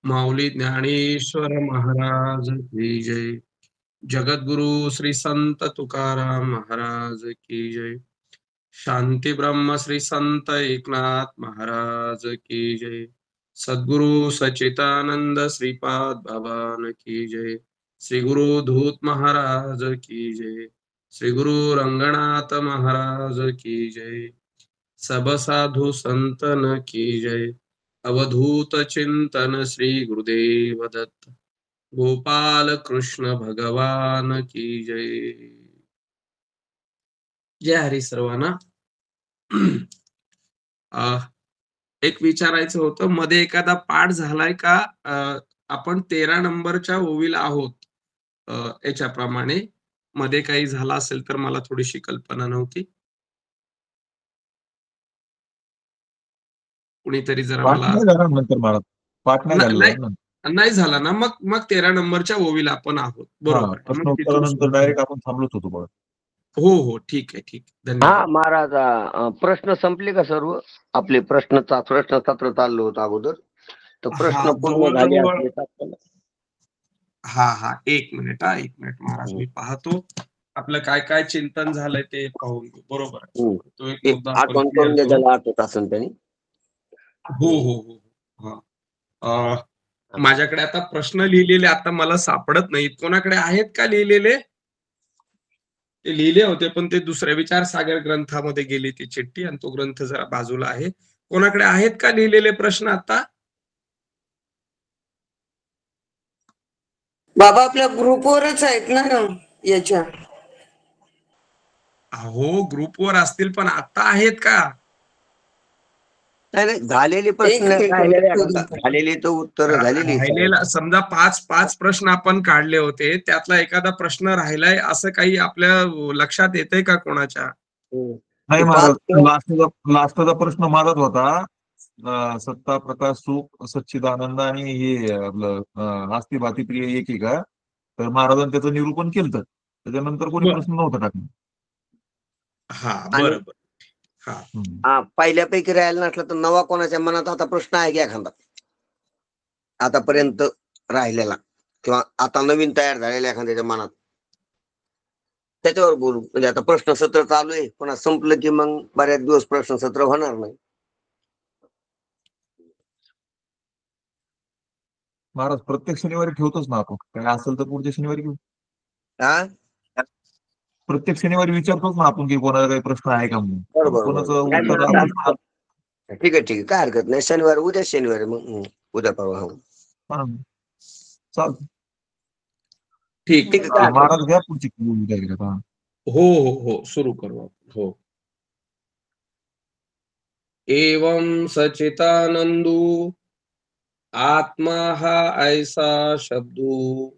माऊली ज्ञानेश्वर महाराज की जय. जगद्गुरु श्री संत तुकाराम महाराज की जय. शांती ब्रह्म श्री संत एकनाथ महाराज की जय. सद्गुरु सच्चिदानंद श्रीपाद भगवान की जय. श्री गुरु धूत महाराज की जय. श्री गुरु रंगनाथ महाराज की जय. सब साधु संतन की जय. अवधूत चिंतन श्री गुरुदेव दत्त. गोपाल कृष्ण भगवान की जय. जय हरी सर्वांना. एक विचारायचं होतं, मध्ये एखादा पाठ झालाय का? आपण 13 नंबरच्या ओवीला आहोत. याच्याप्रमाणे मध्ये काही झाला असेल तर मला थोडीशी कल्पना नव्हती. कुणीतरी जरा पाठ मला नाही झाला नंतर मला पाठ नाही झालेला ना. नाही झाला ना, मग 13 नंबरच्या ओवीला आपण आहोत. बरोबर आहे. प्रश्न मग तिथून उत्तरानंतर डायरेक्ट आपण थांबलोच होतो बघा. हो ठीक आहे. धन्यवाद. महाराज, प्रश्न संपले का सर्व? आपले प्रश्न सत्र चाललं होतं अगोदर, तर प्रश्न पूर्ण झाले असले तर एक मिनिट महाराज, मी पाहतो आपलं काय काय चिंतन झालंय ते पाहून घेऊ. बरोबर आहे. तो एक मुद्दा आपण करून द्यायला आठवत असेल त्यांनी. हो. माझ्याकडे आता प्रश्न लिहिलेले आता मला सापडत नाहीत. कोणाकडे आहेत का लिहिलेले? ते लिहिले होते पण ते दुसऱ्या विचारसागर ग्रंथामध्ये गेली ती चिठ्ठी, आणि तो ग्रंथ जरा बाजूला आहे. कोणाकडे आहेत का लिहिलेले प्रश्न आता? बाबा आपल्या ग्रुपवरच आहेत ना याच्या? हो, ग्रुपवर असतील पण आता आहेत का? नाही झालेले प्रश्न झालेले तर उत्तर झालेली. समजा 5 प्रश्न आपण काढले होते, त्यातला एखादा प्रश्न राहिलाय असं काही आपल्या लक्षात येतंय का कोणाच्या? नाही महाराज, लास्टचा प्रश्न माझाच होता. सत्ता, प्रकाश, सुख, सच्चिदानंद आणि हे आपलं आस्ती भाती प्रिय एक का, तर महाराजांनी त्याचं निरूपण केलं. त्याच्यानंतर कोणी प्रश्न नव्हता टाकला. बरोबर. पहिल्यापैकी राहिला नसला तर नवा कोणाच्या मनात आता प्रश्न आहे की एखादा आतापर्यंत राहिलेला किंवा आता नवीन तयार झालेला एखाद्याच्या मनात, त्याच्यावर बोलू. म्हणजे आता प्रश्न सत्र चालू आहे, पुन्हा संपलं की मग बऱ्याच दिवस प्रश्न सत्र होणार नाही. महाराज प्रत्येक शनिवारी ठेवतोच ना आपण, काय असेल तर पुढच्या शनिवारी घेऊ. प्रत्येक शनिवारी विचारतोच ना आपण की कोणाला काही प्रश्न आहे का म्हणून. बरोबर. ठीक आहे, काय हरकत नाही. शनिवारी, उद्या शनिवारी, मग उद्या परवा. चालतं. ठीक आहे महाराज, घ्या पुढची. हो सुरू करू आपण. हो. एवं सचितानंदू आत्मा हा ऐसा शब्दू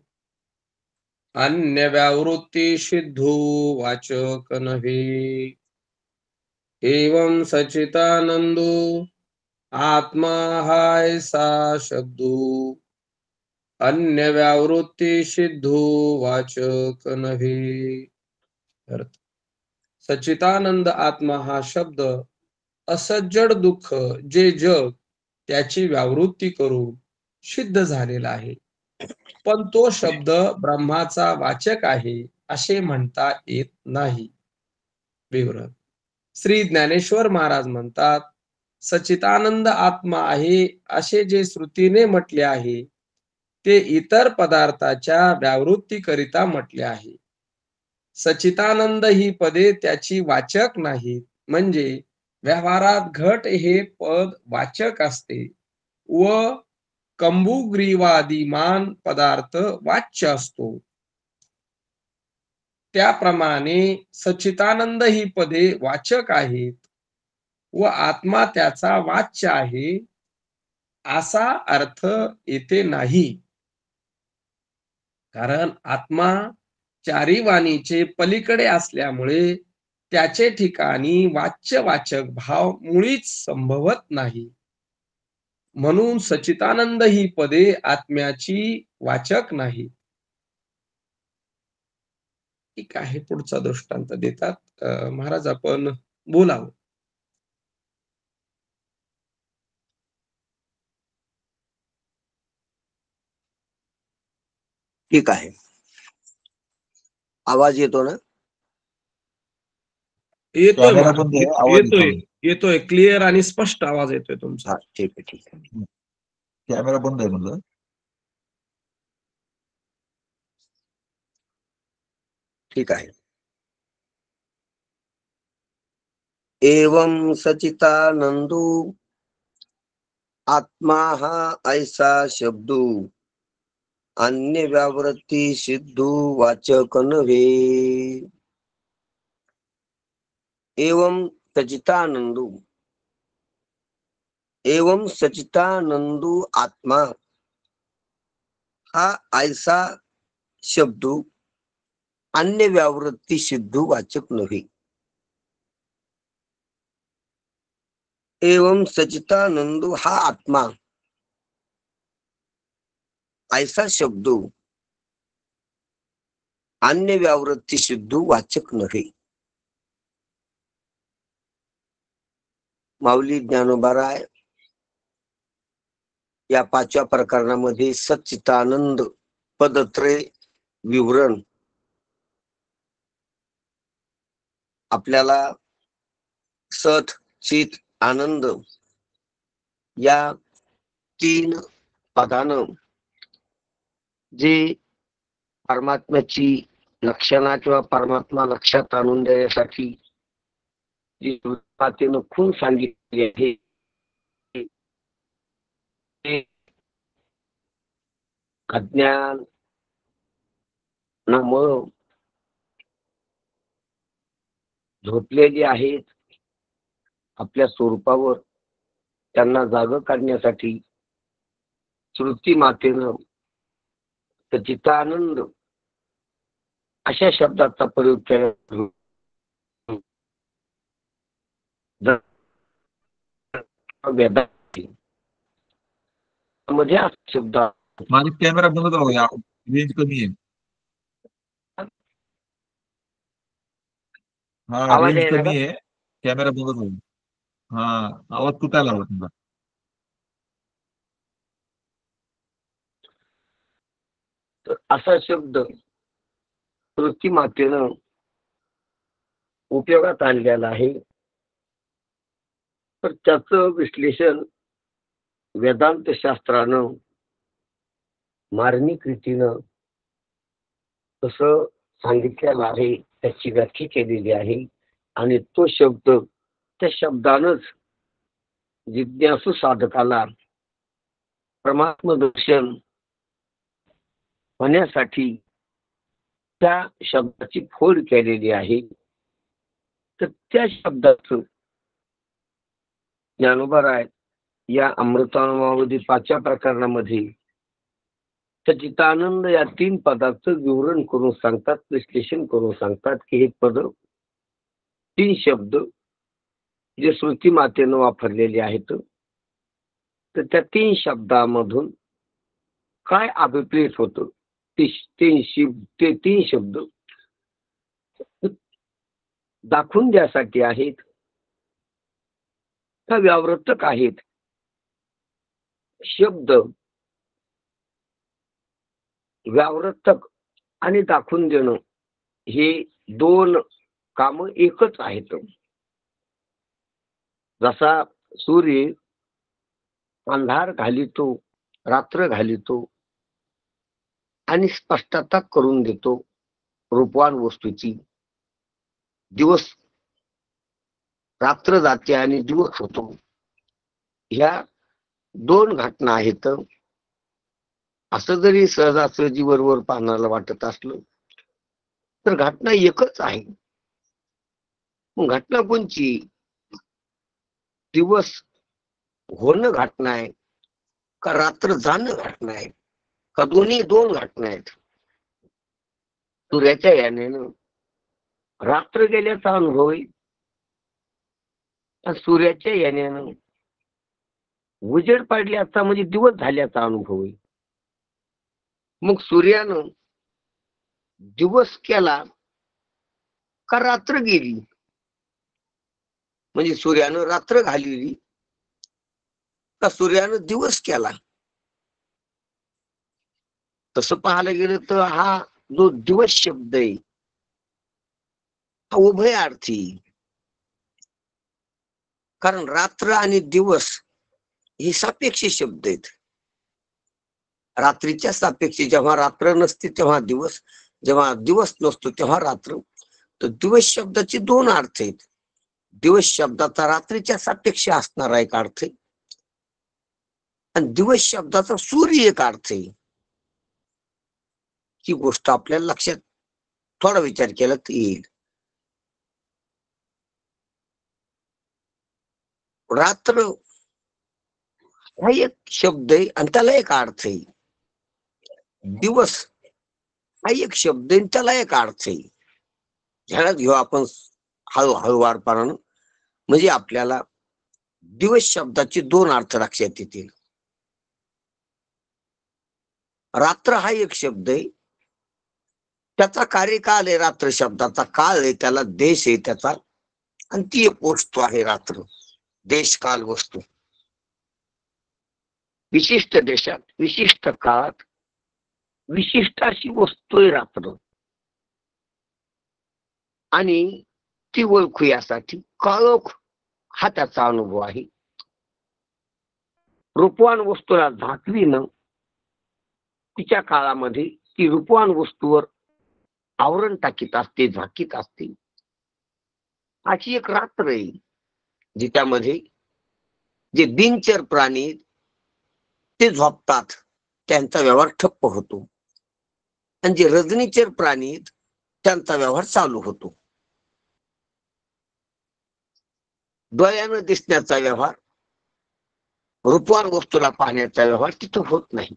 अन्य व्यावृत्ती सिद्धू वाचक नव्हे. एवं सचितानंदू आत्मा हा ऐसा शब्दू अन्य व्यावृत्ती सिद्धू वाचक नव्हे. सच्चिदानंद आत्मा हा शब्द असज्जड दुःख जे जग त्याची व्यावृत्ती करून सिद्ध झालेला आहे, पण तो शब्द ब्रह्माचा वाचक आहे असे म्हणता येत नाही. विवरण. श्री ज्ञानेश्वर महाराज म्हणतात, सच्चिदानंद आत्मा आहे असे जे श्रुतीने म्हटले आहे ते इतर पदार्थाच्या व्यावृत्तीकरिता म्हटले आहे. सच्चिदानंद ही पदे त्याची वाचक नाहीत. म्हणजे व्यवहारात घट हे पद वाचक असते व कंबुग्रीवादिमान पदार्थ वाच्य असतो. त्याप्रमाणे सच्चिदानंद ही पदे वाचक आहेत व आत्मा त्याचा वाच्य आहे असा अर्थ येथे नाही. कारण आत्मा चारी वाणीचे पलीकडे असल्यामुळे त्याचे ठिकाणी वाच्य वाचक भाव मुळीच संभवत नाही. म्हणून सच्चिदानंद ही पदे आत्म्याची वाचक नाही. ठीक आहे, पुढचा दृष्टांत देतात महाराज, आपण बोलावं. ठीक आहे. आवाज येतो ना? येतोय कॅमेरा महाराज, बंद आहे, आवाज येतो. येतोय येतोय, क्लिअर आणि स्पष्ट आवाज येतोय तुमचा. हा, ठीक आहे, ठीक आहे. कॅमेरा बंद आहे म्हणलं. ठीक आहे. एवं सचितानंदो आत्मा हा ऐसा शब्दो अन्य व्यावृत्ती सिद्धू वाचक नव्हे. एवं सचितानंदो, एवं सचितानंदो आत्मा हा ऐसा शब्दो अन्य व्यावृत्ती सिद्धू वाचक नव्हे. एवं सचितानंदो हा आत्मा ऐसा शब्दो अन्य व्यावृत्ती सिद्धू वाचक नव्हे. माऊली ज्ञानोबाराय या 5व्या प्रकरणामध्ये सच्चितानंद पदत्रय विवरण आपल्याला सत चित आनंद या 3 पदानं जे परमात्म्याची लक्षणा किंवा परमात्मा लक्षात आणून देण्यासाठी जी मातेनं खून सांगितली आहे ते अज्ञान नामुळं झोपलेली आहेत. आपल्या स्वरूपावर त्यांना जाग काढण्यासाठी श्रुती मातेनं सच्चिदानंद अशा शब्दाचा प्रयोग केला. मध्ये हा शब्द माझा कॅमेरा बंद राहू, रेंज कमी आहे. हा, आवाज रेंज आहे ना? कमी आहे, कॅमेरा बंद राहू. हा, आवाज तुटायला लागला तुमचा. तर असा शब्द श्रुती मातेनं उपयोगात आणलेला आहे. तर त्याचं विश्लेषण वेदांत शास्त्रानं मार्मिक रीतीनं कसं सांगितलेलं आहे, त्याची व्याख्या केलेली आहे. आणि तो शब्द त्या शब्दानंच जिज्ञासू साधकाला परमात्म दर्शन होण्यासाठी त्या शब्दाची फोड केलेली आहे. तर त्या शब्दाचं ज्ञानोबाराय या अमृतानुभवामध्ये 5व्या प्रकरणामध्ये सच्चिदानंद या 3 पदाचं विवरण करून सांगतात, विश्लेषण करून सांगतात की हे पद 3 शब्द जे श्रुती मातेनं वापरलेले आहेत. तर त्या 3 शब्दामधून काय अभिप्रेत होतं ते 3 शब्द दाखवून द्यासाठी आहेत का व्यावर्तक आहेत. शब्द व्यावर्तक आणि दाखवून देणं हे 2 काम एकच आहेत. जसा सूर्य अंधार घालितो, रात्र घालितो आणि स्पष्टता करून देतो रूपवान वस्तूची. दिवस रात्र जाते आणि दिवस होतो. ह्या 2 घटना आहेत. असं जरी सहजासहजी वरवर पाहण्याला वाटत असलं तर घटना एकच आहे. मग घटना कोणची? दिवस होणं घटना आहे का रात्र जाणं घटना आहे का दोन्ही 2 घटना आहेत. सूर्याच्या यानेनं रात्र गेल्याचा अनुभव आहे आणि सूर्याच्या यानेनं उजेड पडल्याचा म्हणजे दिवस झाल्याचा अनुभव आहे. मग सूर्यानं दिवस केला का रात्र गेली, म्हणजे सूर्यानं रात्र घालवली का सूर्यानं दिवस केला. तसं पाहायला गेलं तर हा जो दिवस शब्द आहे हा उभयार्थी, कारण रात्र आणि दिवस हे सापेक्ष शब्द आहेत. रात्रीच्या सापेक्ष, जेव्हा रात्र नसते तेव्हा दिवस, जेव्हा दिवस नसतो तेव्हा रात्र. तर दिवस शब्दाचे दोन अर्थ आहेत. दिवस शब्दाचा रात्रीच्या सापेक्ष असणारा एक अर्थ आहे आणि दिवस शब्दाचा सूर्य एक अर्थ आहे. ही गोष्ट आपल्याला लक्षात थोडा विचार केला तर येईल. रात्र हा एक शब्द आहे आणि त्याला एक अर्थ आहे. दिवस हा एक शब्द आहे आणि त्याला एक अर्थ आहे. ह्याला घेऊ आपण हळूवारपणानं, म्हणजे आपल्याला दिवस शब्दाचे दोन अर्थ लक्षात येतील. रात्र हा एक शब्द आहे, त्याचा कार्यकाल आहे, रात्र शब्दाचा काळ आहे, त्याला देश आहे त्याचा, आणि ती एक वस्तू आहे रात्र. देश काल वस्तू, विशिष्ट देशात विशिष्ट काळात विशिष्ट अशी वस्तू आहे रात्र. आणि ती ओळखू यासाठी काळोख हा त्याचा अनुभव आहे. रूपवान वस्तूला झाकवीनं तिच्या काळामध्ये ती रूपवान वस्तूवर आवरण टाकीत असते, झाकीत असते. अशी एक रात्र आहे जिच्यामध्ये जे दिनचर प्राणी ते झोपतात, त्यांचा व्यवहार ठप्प होतो, आणि जे रजनीचर प्राणी त्यांचा व्यवहार चालू होतो. डोळ्यानं दिसण्याचा व्यवहार, रूपवान वस्तूला पाहण्याचा व्यवहार तिथं होत नाही.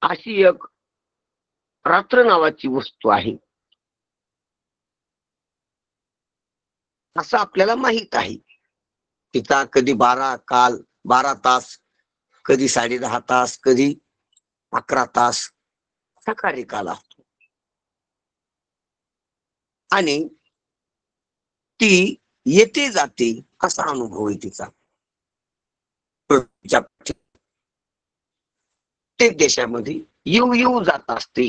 अशी एक रात्र नावाची वस्तू आहे असं आपल्याला माहित आहे. तिचा कधी 12 तास, कधी 10.5 तास, कधी 11 तास असा कार्यकाल असतो. आणि ती येते जाते असा अनुभव आहे तिचा. प्रत्येक देशामध्ये येऊ येऊ जात असते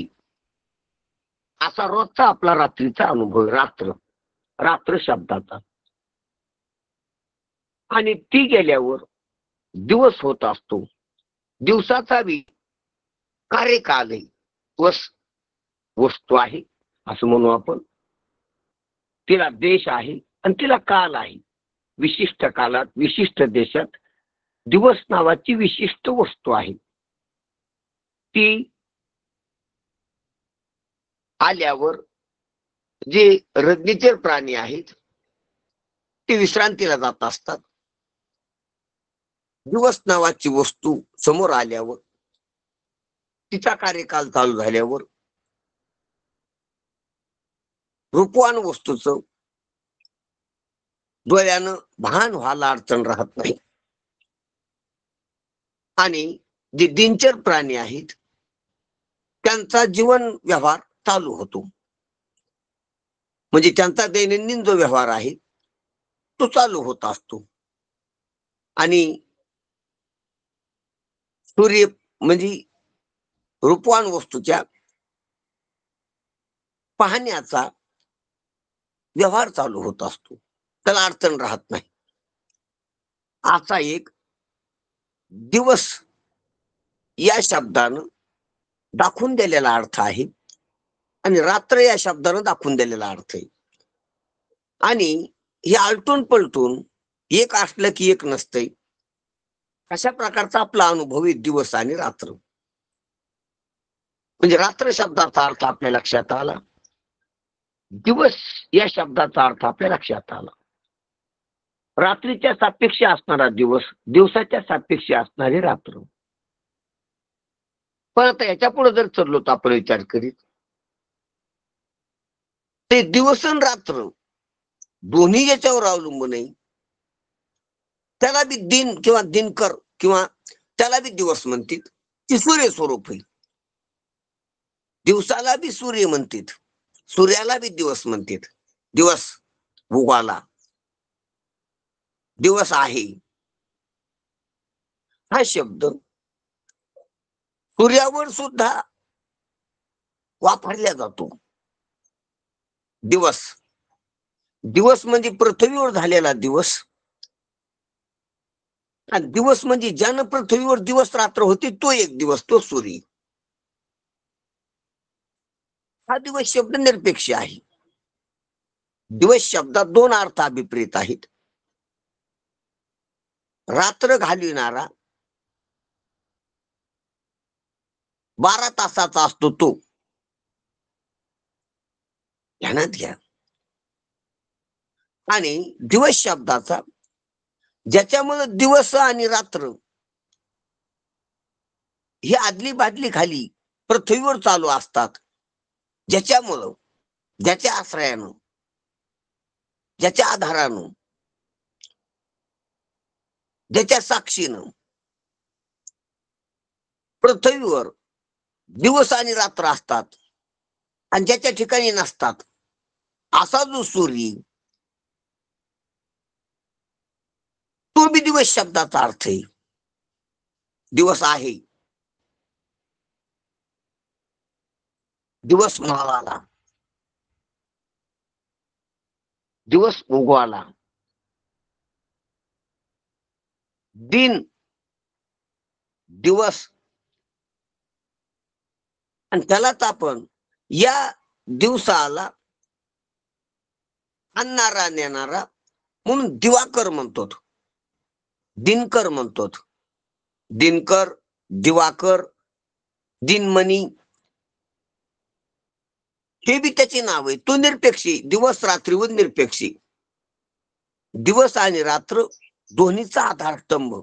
असा रोजचा आपला रात्रीचा अनुभव, रात्र शब्दाचा. आणि ती गेल्यावर दिवस होत असतो. दिवसाचा बी कार्यकाल आहे, वस्तू आहे असं म्हणू आपण. तिला देश आहे आणि तिला काल आहे. विशिष्ट काळात विशिष्ट देशात दिवस नावाची विशिष्ट वस्तू आहे. ती आल्यावर जे रजनीचर प्राणी आहेत ते विश्रांतीला जात असतात. दिवस नावाची वस्तू समोर आल्यावर, तिचा कार्यकाल चालू झाल्यावर रूपवान वस्तूचं डोळ्यानं भान व्हायला अडचण राहत नाही. आणि जे दिनचर प्राणी आहेत त्यांचा जीवन व्यवहार चालू होतो. म्हणजे त्यांचा दैनंदिन जो व्यवहार आहे तो चालू होत असतो. आणि सूर्य म्हणजे रूपवान वस्तूच्या पाहण्याचा व्यवहार चालू होत असतो, त्याला अडचण राहत नाही. असा एक दिवस या शब्दानं दाखवून दिलेला अर्थ आहे आणि रात्र या शब्दानं दाखवून दिलेला अर्थ आहे. आणि हे आलटून पलटून एक असलं की एक नसतंय, अशा प्रकारचा आपला अनुभव आहे दिवस आणि रात्र. म्हणजे रात्र शब्दाचा अर्थ आपल्या लक्षात आला, दिवस या शब्दाचा अर्थ आपल्या लक्षात आला. रात्रीच्या सापेक्ष असणारा दिवस, दिवसाच्या सापेक्ष असणारी रात्र. पण आता याच्या पुढे जर चाललो तर आपण विचार करीत, ते दिवस आणि रात्र दोन्ही याच्यावर अवलंबून आहे. त्याला बी दिन किंवा दिनकर किंवा त्याला बी दिवस म्हणतात, ती सूर्य स्वरूप आहे. दिवसाला बी सूर्य म्हणतात, सूर्याला बी दिवस म्हणतात. दिवस उगवाला, दिवस आहे हा शब्द सूर्यावर सुद्धा वापरला जातो दिवस. दिवस म्हणजे पृथ्वीवर झालेला दिवस, आणि दिवस म्हणजे ज्यानं पृथ्वीवर दिवस रात्र होती तो एक दिवस, तो सूर्य. हा दिवस शब्द निरपेक्ष आहे. दिवस शब्दात दोन अर्थ अभिप्रेत आहेत. रात्र घालविणारा 12 तासाचा असतो तो, ध्यानात घ्या. आणि दिवस शब्दाचा ज्याच्यामुळे दिवस आणि रात्र ही आदली बादली खाली पृथ्वीवर चालू असतात, ज्याच्यामुळं, ज्याच्या आश्रयानं, ज्याच्या आधारानं, ज्याच्या साक्षीनं पृथ्वीवर दिवस आणि रात्र असतात आणि ज्याच्या ठिकाणी नसतात, असा जो सूर्य, तो बी दिवस शब्दाचा अर्थ आहे. दिवस आहे, दिवस मावाला, दिवस उगवाला, दिन, दिवस, आणि त्यालाच आपण या दिवसाला आणणारा नेणारा म्हणून दिवाकर म्हणतो, दिनकर म्हणतो. दिनकर, दिवाकर, दिनमणी हे बी त्याचे नाव आहे. तो निरपेक्षी, दिवस रात्रीवर निरपेक्षी. दिवस आणि रात्र दोन्हीचा आधारस्तंभ,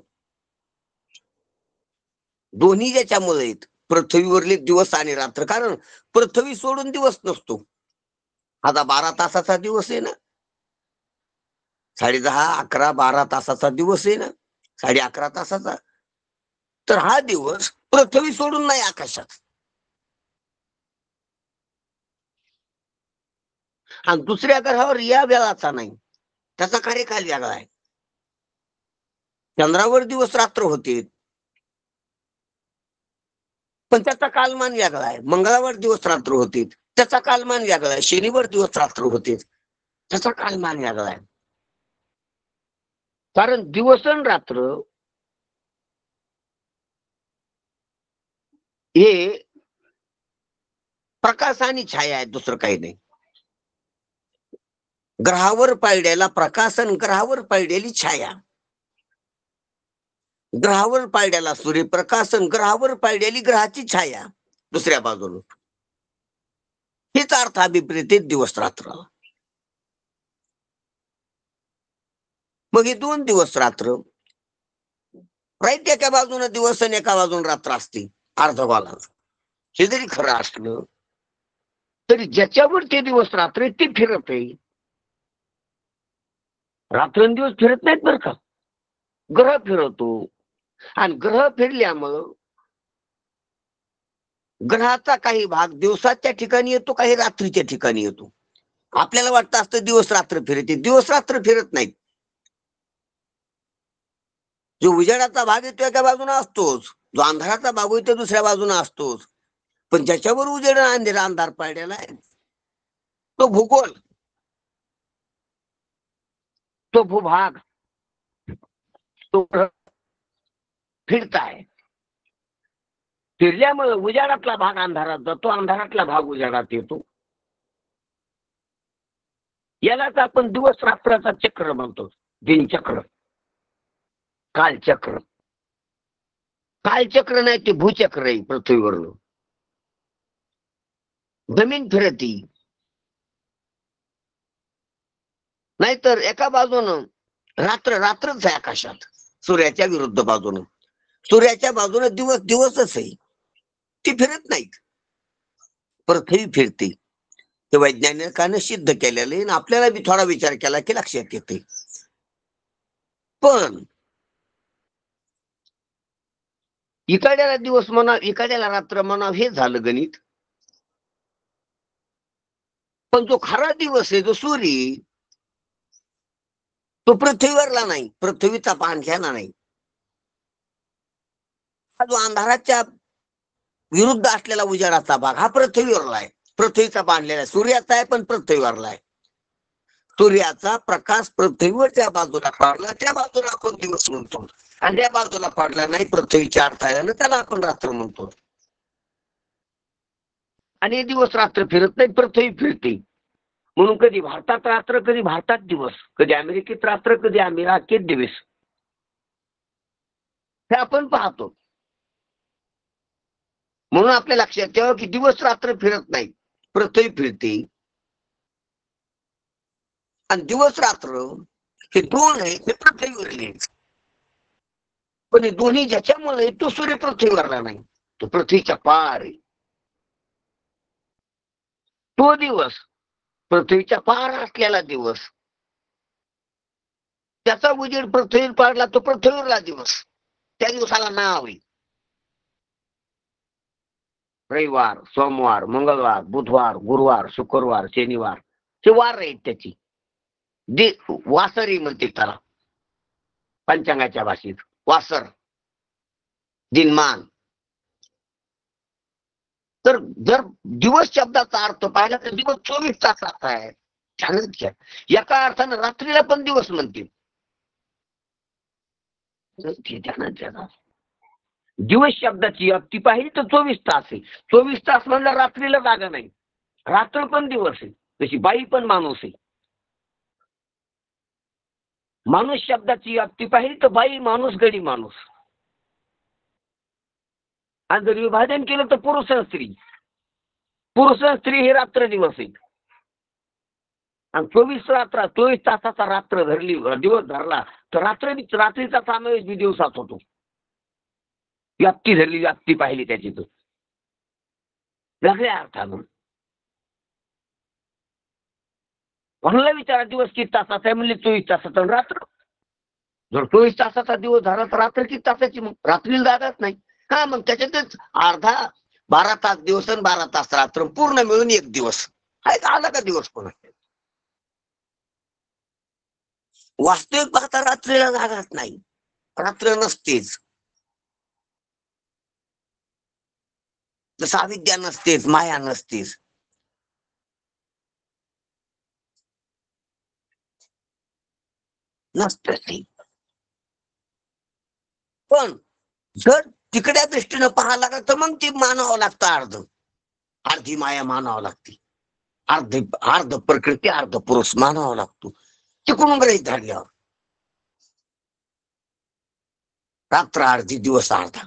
दोन्ही ज्याच्यामुळे आहेत पृथ्वीवरले दिवस आणि रात्र. कारण पृथ्वी सोडून दिवस नसतो. आता 12 तासाचा दिवस आहे ना, 10:30, 11, 12 तासाचा दिवस आहे ना, 11:30 तासाचा. तर हा दिवस पृथ्वी सोडून नाही आकाशात. आणि दुसऱ्या ग्रहावर या वेळाचा नाही, त्याचा कार्यकाल वेगळा आहे. चंद्रावर दिवस रात्र होते पण त्याचा कालमान वेगळा आहे. मंगळावर दिवस रात्र होते त्याचा कालमान वेगळा आहे. शनिवार दिवस रात्र होते त्याचा कालमान वेगळा आहे. कारण दिवस आणि रात्र हे प्रकाश आणि छाया आहे, दुसरं काही नाही. ग्रहावर पाळलेला प्रकाश आणि ग्रहावर पाळलेली छाया, ग्रहावर पाळलेला सूर्यप्रकाश आणि ग्रहावर पाळलेली ग्रहाची छाया दुसऱ्या बाजूला, हेच अर्थ अभिप्रेत दिवस रात्र. मग हे 2 दिवस रात्र, राईट, एका बाजूने दिवस आणि एका बाजून रात्र असते अर्धगोला. हे जरी खरं असलं तरी ज्याच्यावर ते दिवस रात्र ते फिरत आहे. रात्रंदिवस फिरत नाहीत बरं का, ग्रह फिरवतो. आणि ग्रह फिरल्यामुळं ग्रहाचा काही भाग दिवसाच्या ठिकाणी येतो, काही रात्रीच्या ठिकाणी येतो. आपल्याला वाटतं असतं दिवस रात्र फिरते, दिवस रात्र फिरत नाहीत. जो उजेडाचा भाग येतो एका बाजूने असतोच, जो अंधाराचा भाग येतो दुसऱ्या बाजूने असतोच. पण ज्याच्यावर उजेड अंधार पाडलेला आहे तो भूगोल, तो भूभाग, तो फिरताय. फिरल्यामुळे उजाडातला भाग अंधारात जातो, अंधारातला भाग उजाडात येतो. यालाच आपण दिवस रात्राचा चक्र म्हणतो. दिनचक्र, कालचक्र. कालचक्र नाही ते भूचक्र आहे. पृथ्वीवरनं जमीन फिरती, नाहीतर एका बाजूनं रात्र रात्रच आहे आकाशात, सूर्याच्या विरुद्ध बाजूनं. सूर्याच्या बाजूने दिवस दिवसच आहे, ती फिरत नाहीत. पृथ्वी फिरते. ते वैज्ञानिकाने सिद्ध केलेलं आहे. आपल्याला बी थोडा विचार केला की लक्षात येते. पण इकडल्याला दिवस म्हणा, इकडल्याला रात्र म्हणा, हे झालं गणित. पण जो खरा दिवस आहे, जो सूर्य, तो पृथ्वीवरला नाही, पृथ्वीचा पान घ्यायला नाही. हा जो अंधाराच्या विरुद्ध असलेला उजेडाचा भाग हा पृथ्वीवरला आहे. पृथ्वीचा बांधलेला आहे. सूर्याचा आहे पण पृथ्वीवरला आहे. सूर्याचा प्रकाश पृथ्वीवरच्या बाजूला पडला त्या बाजूला आपण दिवस म्हणतो, आणि त्या बाजूला पडला नाही पृथ्वीच्या अर्थाने त्याला आपण रात्र म्हणतो. आणि दिवस रात्र फिरत नाही, पृथ्वी फिरते. म्हणून कधी भारतात रात्र, कधी भारतात दिवस, कधी अमेरिकेत रात्र, कधी अमेरिकेत दिवस, हे आपण पाहतो. म्हणून आपल्या लक्षात ठेवा की दिवस रात्र फिरत नाही, पृथ्वी फिरते. आणि दिवस रात्र हे दोन आहे ते पृथ्वीवरले, पण हे दोन्ही ज्याच्यामुळे तो सूर्य पृथ्वीवरला नाही, तो पृथ्वीच्या पार आहे. तो दिवस पृथ्वीच्या पार असलेला दिवस, त्याचा उजेड पृथ्वीवर पडला तो पृथ्वीवरला दिवस, त्या दिवसाला नाव आहे. रविवार, सोमवार, मंगळवार, बुधवार, गुरुवार, शुक्रवार, शनिवार हे वार आहेत त्याची. वासरी म्हणते त्याला पंचांगाच्या भाषेत, वासर, दिनमान. तर जर दिवस शब्दाचा अर्थ पाहिला तर दिवस 24 तासाचा आहे. एका अर्थानं रात्रीला पण दिवस म्हणतील. दिवस शब्दाची अगदी पाहिली तर 24 तास आहे. 24 तास म्हणलं रात्रीला जागा नाही, रात्र पण दिवस आहे. तशी बाई पण माणूस आहे. माणूस शब्दाची अगदी पाहिली तर बाई, माणूस, गडी, माणूस. आणि जर विभाजन केलं तर पुरुष आणि स्त्री, पुरुष आणि स्त्री हे रात्र दिवस आहे. आणि 24 तासाचा रात्र धरली, दिवस धरला तर रात्रीचा समावेश बी दिवसात होतो. व्याप्ती धरली, व्याप्ती पाहिली त्याची तर वेगळ्या अर्थानं. कोणाला विचारा दिवस किती तासाचा आहे, म्हणजे 24 तासाचा. रात्र जर 24 तासाचा दिवस झाला तर रात्र किती तासाची, मग रात्रीला जागाच नाही. हा, मग त्याच्यातच अर्धा 12 तास दिवस आणि 12 तास रात्र पूर्ण मिळून एक दिवस आहे. आला का दिवस कोणा? वास्तविक पाहता रात्रीला जागाच नाही, रात्र नसतेच. जसं अविद्या नसतेच, माया नसतेच. नसते. पण जर तिकड्या दृष्टीनं पाहायला लागलं तर मग ती मानावं लागतं, अर्धी माया मानावं लागते, अर्ध प्रकृती अर्ध पुरुष मानावा लागतो. तिकडून ग्रहित धरल्यावर रात्र अर्धी दिवस अर्धा,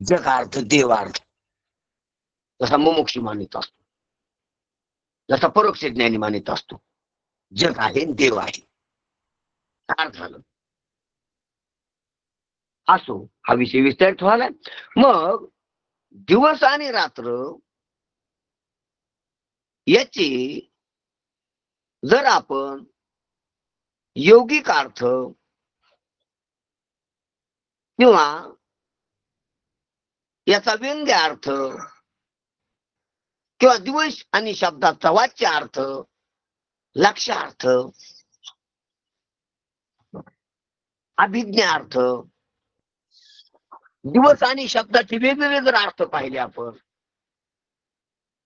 जग अर्ध देव अर्ध. जसा मुमुक्षी मानित असतो, जसा परोक्ष ज्ञानी मानित असतो, जग आहे देव आहे. झालं. असो, हा विषय विस्तारित व्हायला. मग दिवस आणि रात्र याची जर आपण यौगिक अर्थ किंवा याचा व्यंग्य अर्थ किंवा दिवस आणि शब्दाचा वाच्य अर्थ, लक्ष्यार्थ, अभिज्ञा अर्थ, दिवस आणि शब्दाचे वेगवेगळे जर अर्थ पाहिले आपण,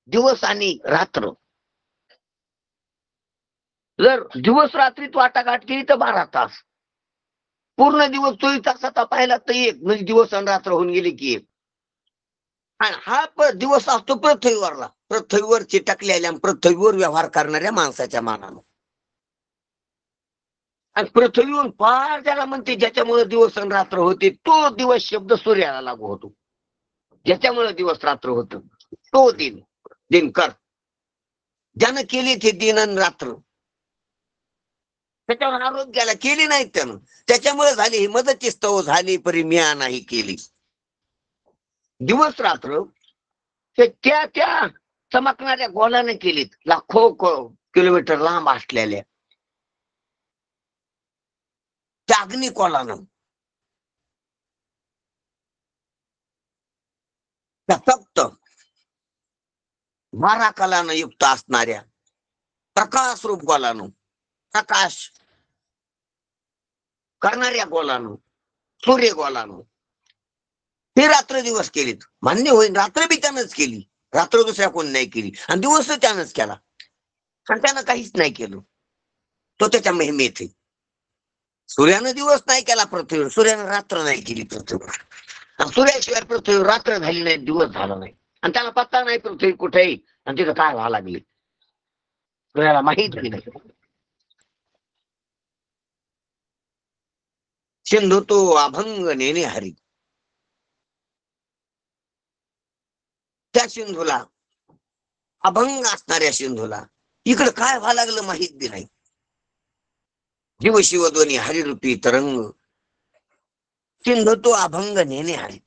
दिवस आणि रात्र, जर दिवस रात्रीत वाटाघाट केली तर 12 तास, पूर्ण दिवस 24 तासाचा पाहिला तर एक, म्हणजे दिवस आणि रात्र होऊन गेले की एक. आणि हा दिवस असतो पृथ्वीवरला, पृथ्वीवर चिटकलेल्या पृथ्वीवर व्यवहार करणाऱ्या माणसाच्या मानानं. आणि पृथ्वीवर फार ज्याला म्हणते ज्याच्यामुळे दिवस आणि रात्र होते, तो दिवस शब्द सूर्याला लागू होतो. ज्याच्यामुळे दिवस रात्र होत तो दिनकर, ज्यानं केली ते दिन आणि रात्र, त्याच्यावर आरोग्याला केली नाही त्यानं, त्याच्यामुळे झाली ही मदती स्तव झाली परी म्या नाही केली. दिवस रात्र हे त्या चमकणाऱ्या गोलाने केलीत, लाखो किलोमीटर लांब असलेल्या त्या अग्निकोलानं, त्या फक्त 12 कलानं युक्त असणाऱ्या प्रकाश रूप गोलानं, प्रकाश करणाऱ्या गोलानं, सूर्य गोलानं हे रात्र दिवस केलेत, मान्य होईल, रात्र बी त्यानंच केली, रात्र दुसऱ्या कोण नाही केली, आणि दिवस त्यानंच केला, आणि त्यानं काहीच नाही केलं. तो त्याच्या महिमेत आहे. सूर्यानं दिवस नाही केला पृथ्वीवर, सूर्यानं रात्र नाही केली पृथ्वीवर, आणि सूर्याशिवाय पृथ्वीवर रात्र झाली नाही, दिवस झाला नाही, आणि त्याला पत्ता नाही पृथ्वी कुठेही आणि तिथं काय व्हायला लागले सूर्याला माहित नाही. सिंधू तो अभंग नेणे हरी, त्या सिंधूला, अभंग असणाऱ्या सिंधूला इकडे काय व्हायला लागलं माहित बी नाही. जीव शिवध्वनी हरिरूपी तरंग, सिंधू तो अभंग नेणे हरी.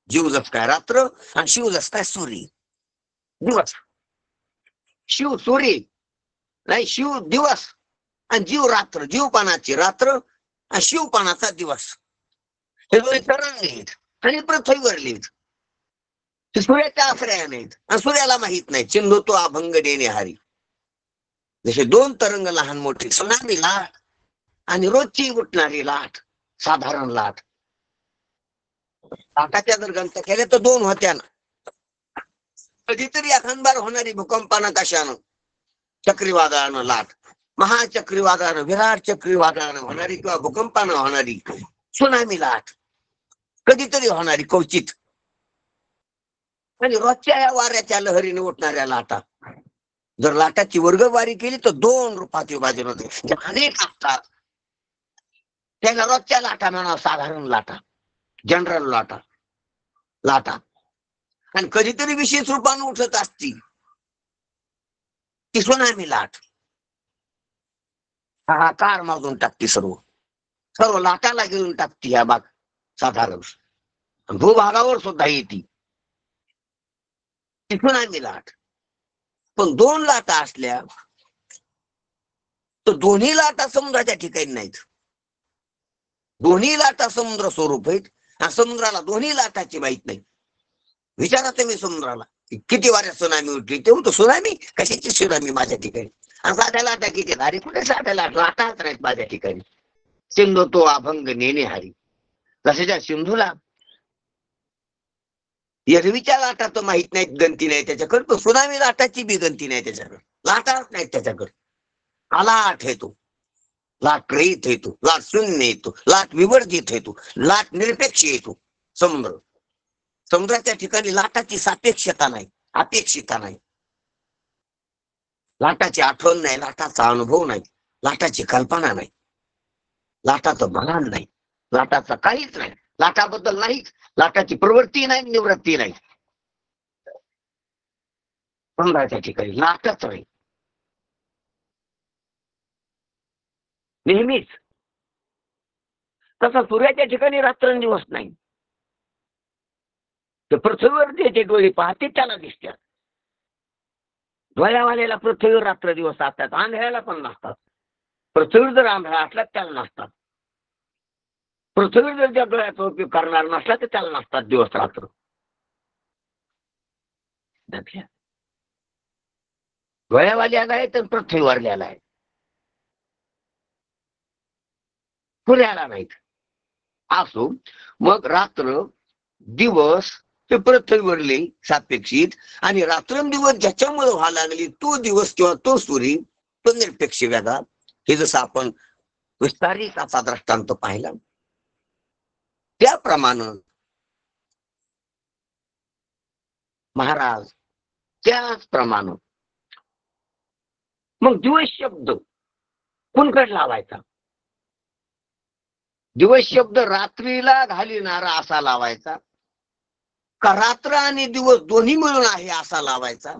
जीव जस काय रात्र आणि शिव जस काय सूर्य दिवस. शिव सूर्य नाही, शिव दिवस आणि जीव रात्र, जीवपानाची रात्र आणि शिवपानाचा दिवस. हे दोन्ही तरंग आहेत आणि पृथ्वीवर लिहित, सूर्याच्या आश्रया नाहीत आणि सूर्याला माहित नाही. सिंधू तो अभंग नेणे हरी. जसे दोन तरंग लहान मोठी, सुनामी लाट आणि रोजची उठणारी लाट, साधारण लाट. लाटाच्या जर गणत्या केल्या तर दोन होत्या ना. कधीतरी अखंबार होणारी भूकंपानं, कशानं, चक्रीवादळानं लाट, महाचक्रीवादळानं, विराट चक्रीवादळानं होणारी किंवा भूकंपानं होणारी सुनामी लाट, कधीतरी होणारी क्वचित, आणि रोजच्या या वाऱ्याच्या लहरीने उठणाऱ्या लाटा. जर लाटाची वर्गवारी केली तर दोन रूपात विभाजन होते. अनेक असतात त्याला रोजच्या लाटा म्हणा, साधारण लाटा, जनरल लाटा, लाटा. आणि कधीतरी विशेष रूपाने उठत असती ती सुनामी लाट. हाहाकार माजून टाकते, सर्व सर्व लाटाला घेऊन टाकते या बाग साधारण. भूभागावर सुद्धा येते ती सुनामी लाट. पण दोन लाटा असल्या तर दोन्ही लाटा समुद्राच्या ठिकाणी नाहीत. दोन्ही लाटा समुद्र स्वरूप आहेत आणि समुद्राला दोन्ही लाटाची माहित नाही. विचारा तुम्ही समुद्राला किती वाऱ्यात सुनामी उठली, ते म्हणतो सुनामी कशाची सुनामी माझ्या ठिकाणी, आणि साध्या लाटा किती, अरे कुठे साध्या लाटाच नाहीत माझ्या ठिकाणी. सिंधू तो अभंग नेणे हरी. जशाच्या सिंधूला एरवीच्या लाटा तर माहित नाहीत, गंती नाही त्याच्याकडे, पण सुनामी लाटाची बी गंती नाही त्याच्याकडे, लाटाच नाहीत त्याच्याकडे. आलाट येतो, लाट रहित येतो, लाट शून्य येतो, लाट विवर्जित येतो, लाट निरपेक्ष येतो. समुद्र, समुद्राच्या ठिकाणी लाटाची सापेक्षता नाही, अपेक्षिता नाही. लाटाची आठवण नाही, लाटाचा अनुभव नाही, लाटाची कल्पना नाही, लाटाचं भान नाही, लाटाचं काहीच नाही, लाटाबद्दल नाहीच, लाटाची प्रवृत्ती नाही, निवृत्ती नाही. समुद्राच्या ठिकाणी लाटच नाही नेहमीच. तसा सूर्याच्या ठिकाणी रात्रंदिवस नाही. तर पृथ्वीवर जे डोळे पाहते त्याला दिसतात. डोळ्यावाल्याला पृथ्वीवर रात्र दिवस असतात, आंधळ्याला पण नसतात. पृथ्वीवर जर आंधळा असला त्याला नसतात. पृथ्वीवर जर त्या डोळ्याचा उपयोग करणार नसला तर त्याला नसतात दिवस रात्र. डोळ्यावाल्याला आहे तर पृथ्वीवरल्याला आहे, सूर्याला नाहीत. असो मग रात्र दिवस ते पृथ्वीवरले सापेक्षित, आणि रात्रंदिवस ज्याच्यामुळे व्हायला लागली तो दिवस किंवा तो सूर्य तो निरपेक्ष वेगळा. हे जसं आपण विस्तारित असा दृष्टांत पाहिला, त्याप्रमाणे महाराज त्याचप्रमाणे मग दिवस शब्द कोणकडे लावायचा? दिवस शब्द रात्रीला घालिणारा असा लावायचा का रात्र आणि दिवस दोन्ही मिळून आहे असा लावायचा,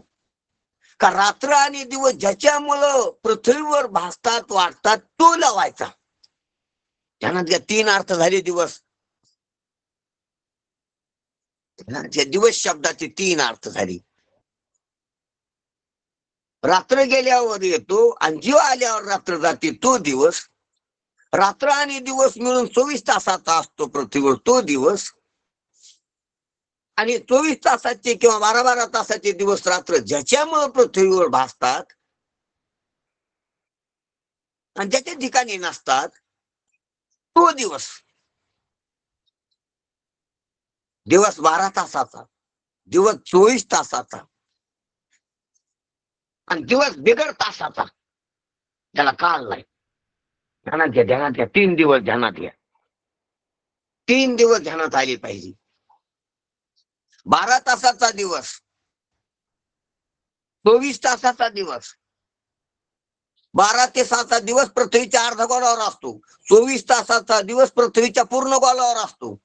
का रात्र आणि दिवस ज्याच्यामुळं पृथ्वीवर भासतात वाटतात तो लावायचा? त्यानंतर तीन अर्थ झाले दिवस. दिवस शब्दाचे तीन अर्थ झाले. रात्र गेल्यावर येतो आणि जीव आल्यावर रात्र जाते तो दिवस. रात्र आणि दिवस मिळून 24 तासाचा असतो पृथ्वीवर तो दिवस. आणि 24 तासाचे किंवा 12-12 तासाचे दिवस रात्र ज्याच्यामुळे पृथ्वीवर भासतात आणि ज्याच्या ठिकाणी नसतात तो दिवस. दिवस 12 तासाचा, दिवस 24 तासाचा आणि दिवस बिगर तासाचा, त्याला काल नाही. ध्यानात घ्या, ध्यानात घ्या. 3 दिवस ध्यानात घ्या. 3 दिवस ध्यानात आले पाहिजे. 12 तासाचा दिवस, 24 तासाचा दिवस, 12 ते 6चा दिवस पृथ्वीच्या अर्धगोलावर असतो. 24 तासाचा दिवस पृथ्वीच्या पूर्ण गोलावर असतो.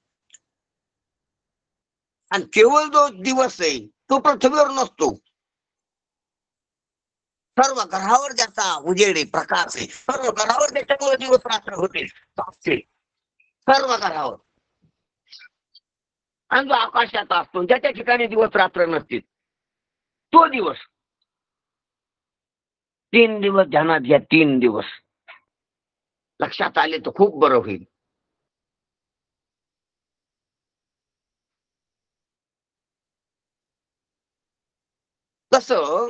आणि केवळ जो दिवस आहे तो पृथ्वीवर नसतो. सर्व ग्रहावर ज्याचा उजेड आहे, प्रकाश आहे, सर्व ग्रहावर त्याच्यामुळे दिवस रात्र होते, सर्व ग्रहावर. आणि जो आकाशात असतो ज्याच्या ठिकाणी दिवस रात्र नसते तो दिवस. 3 दिवस ध्यानात घ्या. 3 दिवस लक्षात आले तर खूप बरं होईल. तसं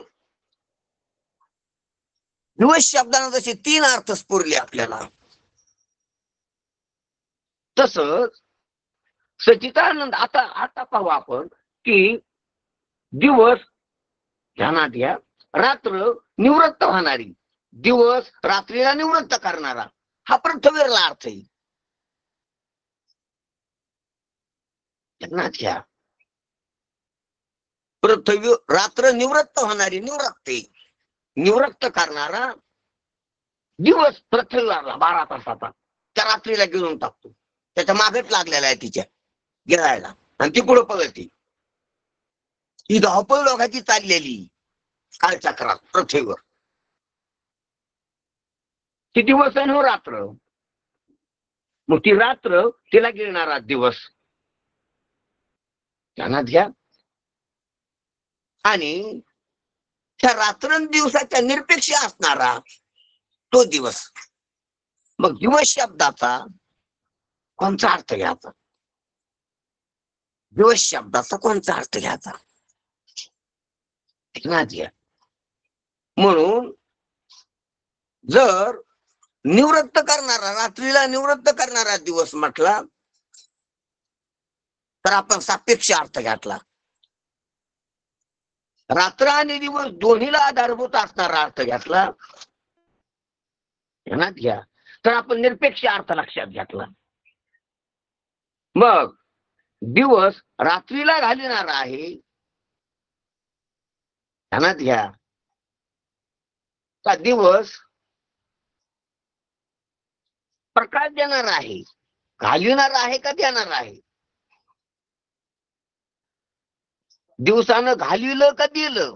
दिवस शब्दाला जसे 3 अर्थ स्फुरले आपल्याला, तसंच सच्चिदानंद. आता पाहू आपण की दिवस ध्यानात घ्या, रात्र निवृत्त होणारी, दिवस रात्रीला निवृत्त करणारा, हा पृथ्वीवरला अर्थ आहे. ध्यानात घ्या. पृथ्वी रात्र निवृत्त होणारी, निवृत्त करणारा दिवस पृथ्वीवरला 12 तासाचा, त्या रात्रीला गिळून टाकतो. त्याच्या मागेच लागलेला आहे तिच्या गिळायला, आणि ती पुढे पळती. ही धावपळ लोकांची चाललेली कालचक्रात पृथ्वीवर. ती दिवस आहे ना रात्र. मग ती रात्र तिला गिळणारा दिवस. ध्यानात घ्या. आणि त्या रात्रंदिवसाच्या निरपेक्ष असणारा तो दिवस. मग दिवस शब्दाचा कोणता अर्थ घ्यायचा? दिवस शब्दाचा कोणता अर्थ घ्यायचा? ध्यानात घ्या. म्हणून जर निवृत्त करणारा, रात्रीला निवृत्त करणारा दिवस म्हटला तर आपण सापेक्ष अर्थ घातला. रात्र आणि दिवस दोन्हीला आधारभूत असणारा अर्थ घातला, ध्यानात घ्या, तर आपण निरपेक्ष अर्थ लक्षात घेतला. मग दिवस रात्रीला घालणारा आहे, ध्यानात घ्या. का दिवस प्रकाश देणार आहे, घालविणार आहे का देणार आहे? दिवसानं घालविलं का दिलं?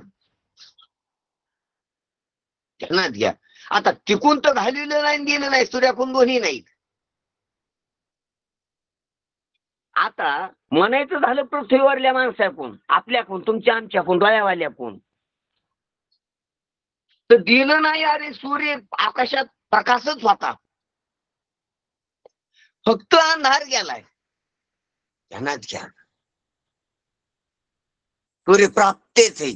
ध्यानात घ्या. आता टिकून तर घालविलं नाही, दिलं नाही, सूर्याकून दोन्ही नाहीत. आता म्हणायचं झालं पृथ्वीवरल्या माणसाकून, आपल्याकून, तुमच्या आमच्याकून, डोळ्यावाल्याकून, तर दिलं नाही. अरे सूर्य आकाशात प्रकाशच होता, फक्त अंधार गेलाय. ध्यानात घ्या. सूर्य प्राप्तेच आहे.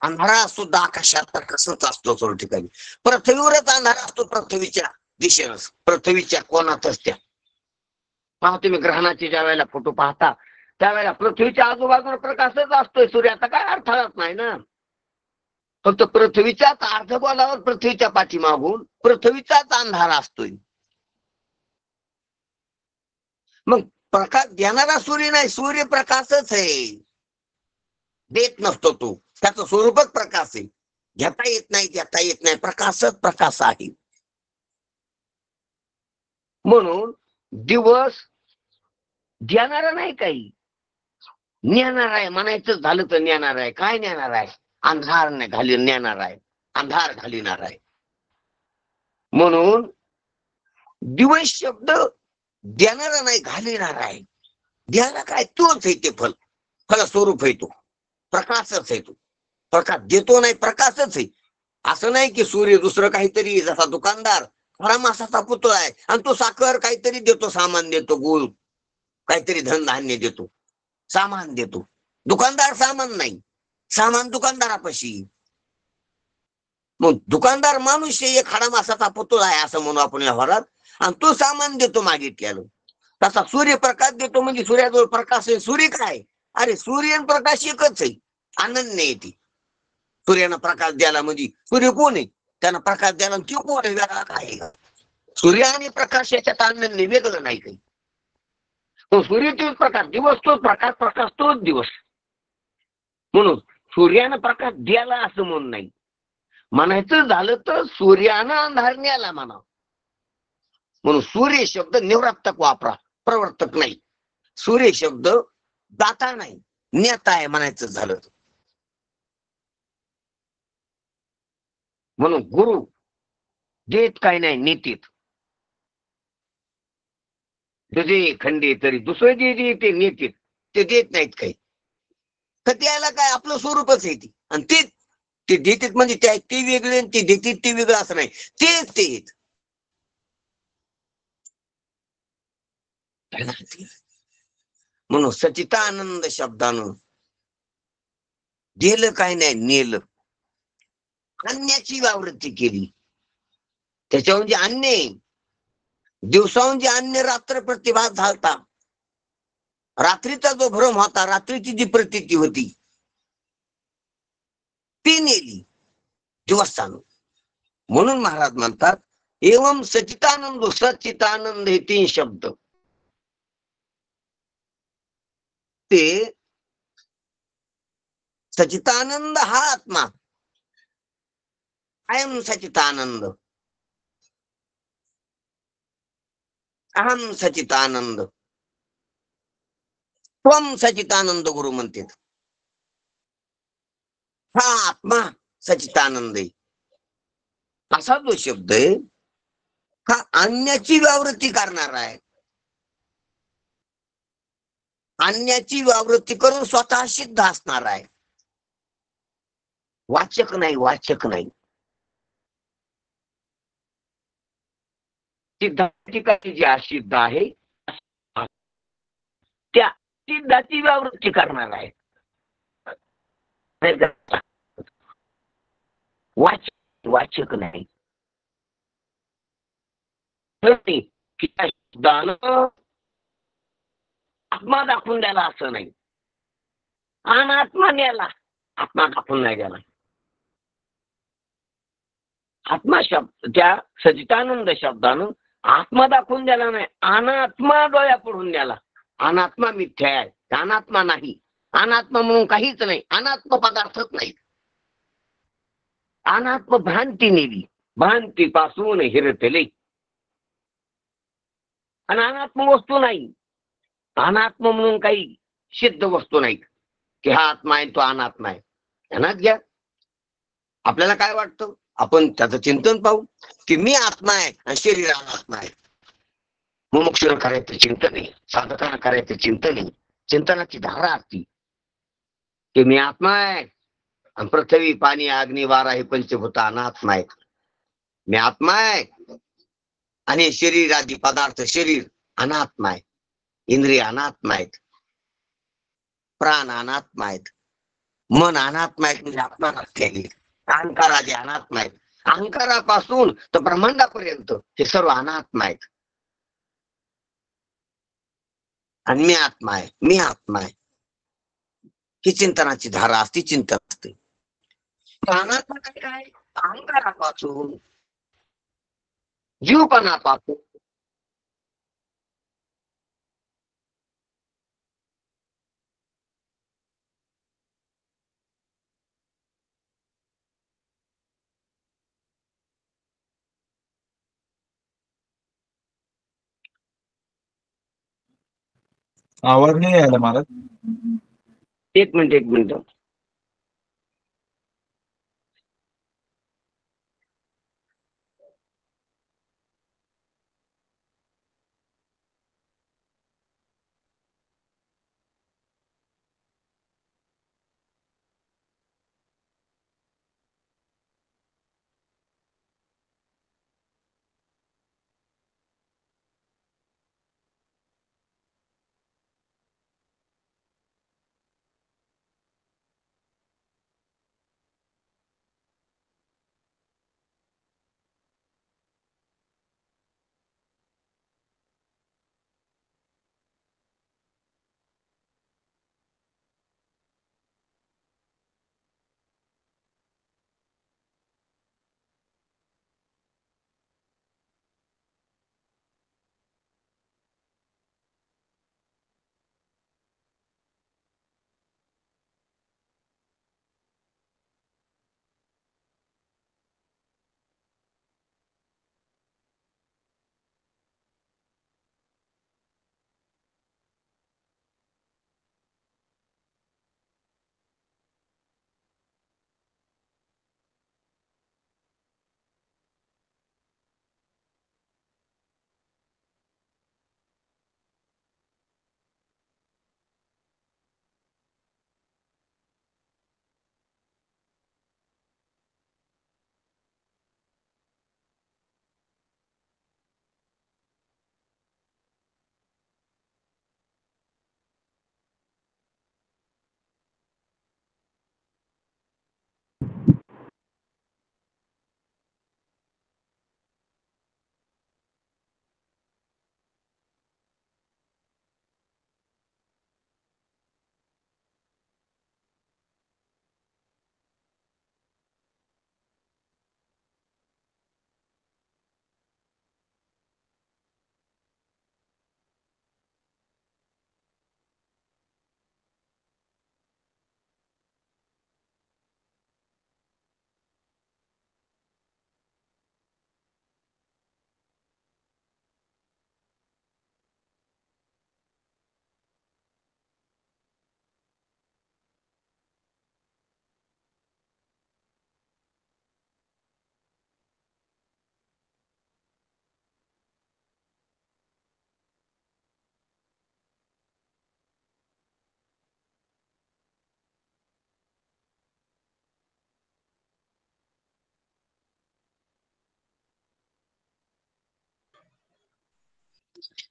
अंधारा सुद्धा आकाशात प्रकाशच असतो सर्व ठिकाणी. पृथ्वीवरच अंधार असतो, पृथ्वीच्या दिशेनं, पृथ्वीच्या कोणातच. त्या पहा तुम्ही ग्रहणाचे ज्या वेळेला फोटो पाहता त्यावेळेला पृथ्वीच्या आजूबाजूला प्रकाशच असतोय. सूर्याचा काय अडथळाच नाही ना. फक्त पृथ्वीच्याच अर्धगोलावर, पृथ्वीच्या पाठीमागून पृथ्वीचाच अंधार असतोय. मग प्रकाश देणारा सूर्य नाही, सूर्य प्रकाशच आहे, देत नसतो तो. त्याचं स्वरूपच प्रकाश आहे. घेता येत नाही, घेता येत नाही, प्रकाशच प्रकाश आहे. म्हणून दिवस देणारा नाही, काही नेणार आहे. म्हणायचं झालं तर नेणार आहे. काय नेणार आहे? अंधार नाही नेणार आहे, अंधार घालिणार आहे. म्हणून दिवस शब्द देणारा नाही, घालिणार आहे. द्यायला काय? तोच आहे ते फल, फल स्वरूप आहे तो, प्रकाशच आहे तो. प्रकाश देतो नाही, प्रकाशच आहे. असं नाही की सूर्य दुसरं काहीतरी, जसा दुकानदार खरा मासाचा पुतळा आहे आणि तो साखर काहीतरी देतो, सामान देतो, गुळ काहीतरी धनधान्य देतो, सामान देतो. दुकानदार सामान नाही, सामान दुकानदारापाशी. मग दुकानदार माणूस एक खडा मासाचा पुतळा आहे असं म्हणू आपण व्यवहारात, आणि तो सामान देतो मागितल्यानं. तसा सूर्यप्रकाश देतो म्हणजे सूर्याजवळ प्रकाश आहे. सूर्य काय? अरे सूर्य आणि प्रकाश एकच आहे, अनन्य आहे ती. सूर्यानं प्रकाश द्यायला म्हणजे सूर्य कोण आहे? त्यानं प्रकाश द्यायला तो कोण आहे? वेगळा काय आहे? सूर्य आणि प्रकाश याच्यात अनन्य, वेगळं नाही काही. सूर्य तोच प्रकाश, दिवस तोच प्रकाश, प्रकाश तोच दिवस. म्हणून सूर्यानं प्रकाश द्यायला असं म्हणून नाही. म्हणायचं झालं तर सूर्यानं अंधार न्याला म्हणा. म्हणून सूर्य शब्द निवर्तक वापरा, प्रवर्तक नाही. सूर्य शब्द दाता नाही, नेता आहे म्हणायचं झालं. म्हणून गुरु देत काय नाही, नेतीत. तुझे खंडे तरी दुसरे जे ते नेतीत, ते देत नाहीत काही. तर त्याला काय आपलं स्वरूपच आहे ती. आणि ते देतात म्हणजे ते वेगळे आणि ते देतात ते वेगळं असं नाही, तेच ते आहेत. म्हणून सचितानंद शब्दानं दिलं काय नाही, नेलं. अन्याची व्यावृत्ती केली. त्याच्या म्हणजे अन्य दिवसा म्हणजे अन्य रात्र प्रतिभा झालता. रात्रीचा जो भ्रम होता, रात्रीची जी प्रतीती होती ती नेली दिवसानं. म्हणून महाराज म्हणतात एवम सचितानंद, सचितानंद हे 3 शब्द. ते सचितानंद हा आत्मा, अयम सचितानंद, अहम सचितानंद, त्वम सचितानंद गुरु म्हणतात. हा आत्मा सचितानंद आहे. असा जो शब्द आहे हा अन्याची व्यावृत्ती करणारा आहे. अन्याची व्यावृत्ती करून स्वतः सिद्ध असणार आहे. वाचक नाही, वाचक नाही. सिद्धाची काही जी असिद्ध आहे त्या सिद्धाची व्यावृत्ती करणार आहे. वाचक वाचक नाही. आत्मा दाखवून द्यायला असं नाही. अनात्मा न्याला, आत्मा दाखवून नाही द्याला. आत्मा शब्द त्या सचितानंद शब्दानं आत्मा दाखवून द्याला नाही, अनात्मा डोळ्या पडून द्याला. अनात्मा मिथ्या आहे, अनात्मा नाही. अनात्मा म्हणून काहीच नाही, अनात्म पदार्थच नाही. अनात्म भ्रांती नेली, भ्रांतीपासून हिरतले. आणि अनात्म वस्तू नाही, अनात्म म्हणून काही सिद्ध वस्तू नाही की हा आत्मा आहे तो अनात्मा आहे. ध्यानात घ्या. आपल्याला काय वाटतं, आपण त्याचं चिंतन पाहू की मी आत्मा आहे आणि शरीर अनात्मा आहे. मुमुक्षुला करायचं चिंतन आहे, साधकांना करायचं चिंतन आहे. चिंतनाची धारा असती की मी आत्मा आहे आणि पृथ्वी पाणी अग्नी वारा हे पंचभूत अनात्मा आहेत. मी आत्मा आहे आणि शरीर आदी पदार्थ शरीर अनात्मा आहे. इंद्रिय अनात्मा आहेत, प्राण अनात्मा आहेत, मन अनात्मा आहेत. म्हणजे आत्मा नसलेली अहंकार आदी अनात्मा आहेत. अहंकारापासून तर ब्रह्मांडापर्यंत हे सर्व अनात्मा आहेत. आणि मी आत्मा आहे, मी आत्मा आहे, ही चिंतनाची धारा असते, चिंतन असते. अनात्मा काय? अहंकारापासून, जीवपणापासून आवाज नाही यायला महाराज. एक मिनिट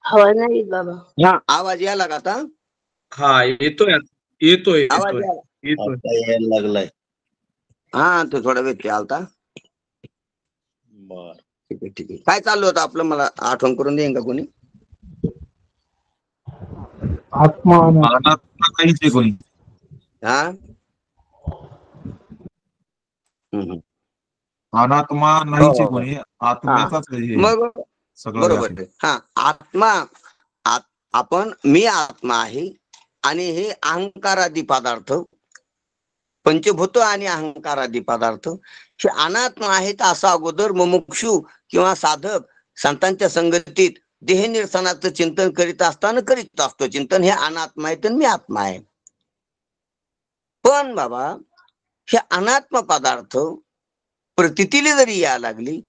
आवाज नाही येत बाबा. हा, आवाज यायला का आता? हा येतोय येतोय आवाज येतोय यायला येतोय. आता यायला लागलाय. हा, तो थोडा वेळ आलता. बर. ठीक आहे ठीक आहे. काय चाललं होतं आपलं, मला आठवण करून देईन का कोणी? आत्मा अनात्मा नाहीच आहे कोणी. हा. हम्म. अनात्मा हो नाहीच हो आहे हो. कोणी, हा, आत्म्याचाच आहे हे मग सगळं बरोबर व्याप. आहे. हा, आत्मा आपण मी आत्मा आहे आणि हे अहंकारादी पदार्थ, पंचभूत आणि अहंकारादी पदार्थ हे अनात्मा आहेत असं अगोदर मुमुक्षु किंवा साधक संतांच्या संगतीत देह निरसनाचं चिंतन करीत असताना करीत असतो. चिंतन हे अनात्मा आहे तर मी आत्मा आहे. पण बाबा, हे अनात्म पदार्थ प्रतीतीला जरी यायला लागली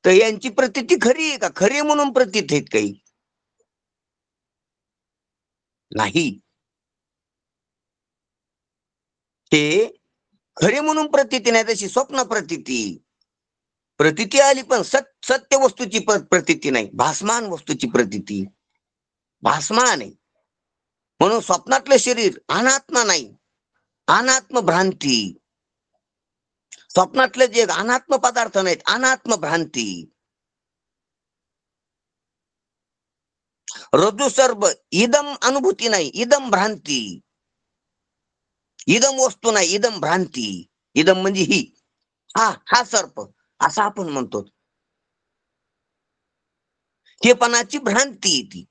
तर यांची प्रतीती खरी आहे का? खरी म्हणून प्रतीत आहेत काही नाही. ते खरे म्हणून प्रतीती नाही, तशी स्वप्न प्रतीती. प्रतीती आली पण सत्य वस्तूची प्रतीती नाही, भासमान वस्तूची प्रतीती. भासमान आहे म्हणून स्वप्नातलं शरीर अनात्मा नाही, अनात्म भ्रांती. स्वप्नातले जे अनात्म पदार्थ नाहीत, अनात्म भ्रांती. रज्जू सर्व इदम अनुभूती नाही, इदम भ्रांती. इदम वस्तू नाही, इदम भ्रांती. इदम म्हणजे ही, हा सर्प असं आपण म्हणतो. हे पणाची भ्रांती ती.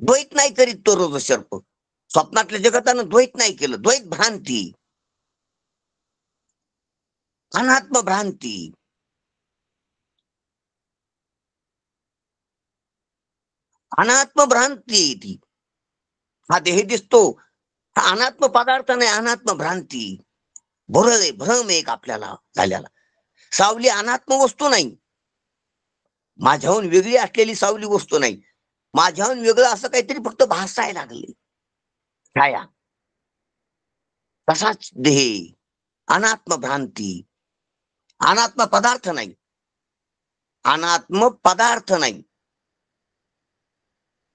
द्वैत नाही करीत तो रोज सर्प. स्वप्नातल्या जगतानं द्वैत नाही केलं, द्वैत भ्रांती, अनात्म भ्रांती. अनात्म भ्रांती ती. हा देह दिसतो, हा अनात्म पदार्थ नाही, अनात्म भ्रांती. भ्रम एक आपल्याला झालेला. सावली अनात्म वस्तू नाही, माझ्याहून वेगळी असलेली सावली वस्तू नाही. माझ्याहून वेगळं असं काहीतरी फक्त भासायला लागले छाया. तसाच देह अनात्म भ्रांती. अनात्म पदार्थ नाही, अनात्म पदार्थ नाही,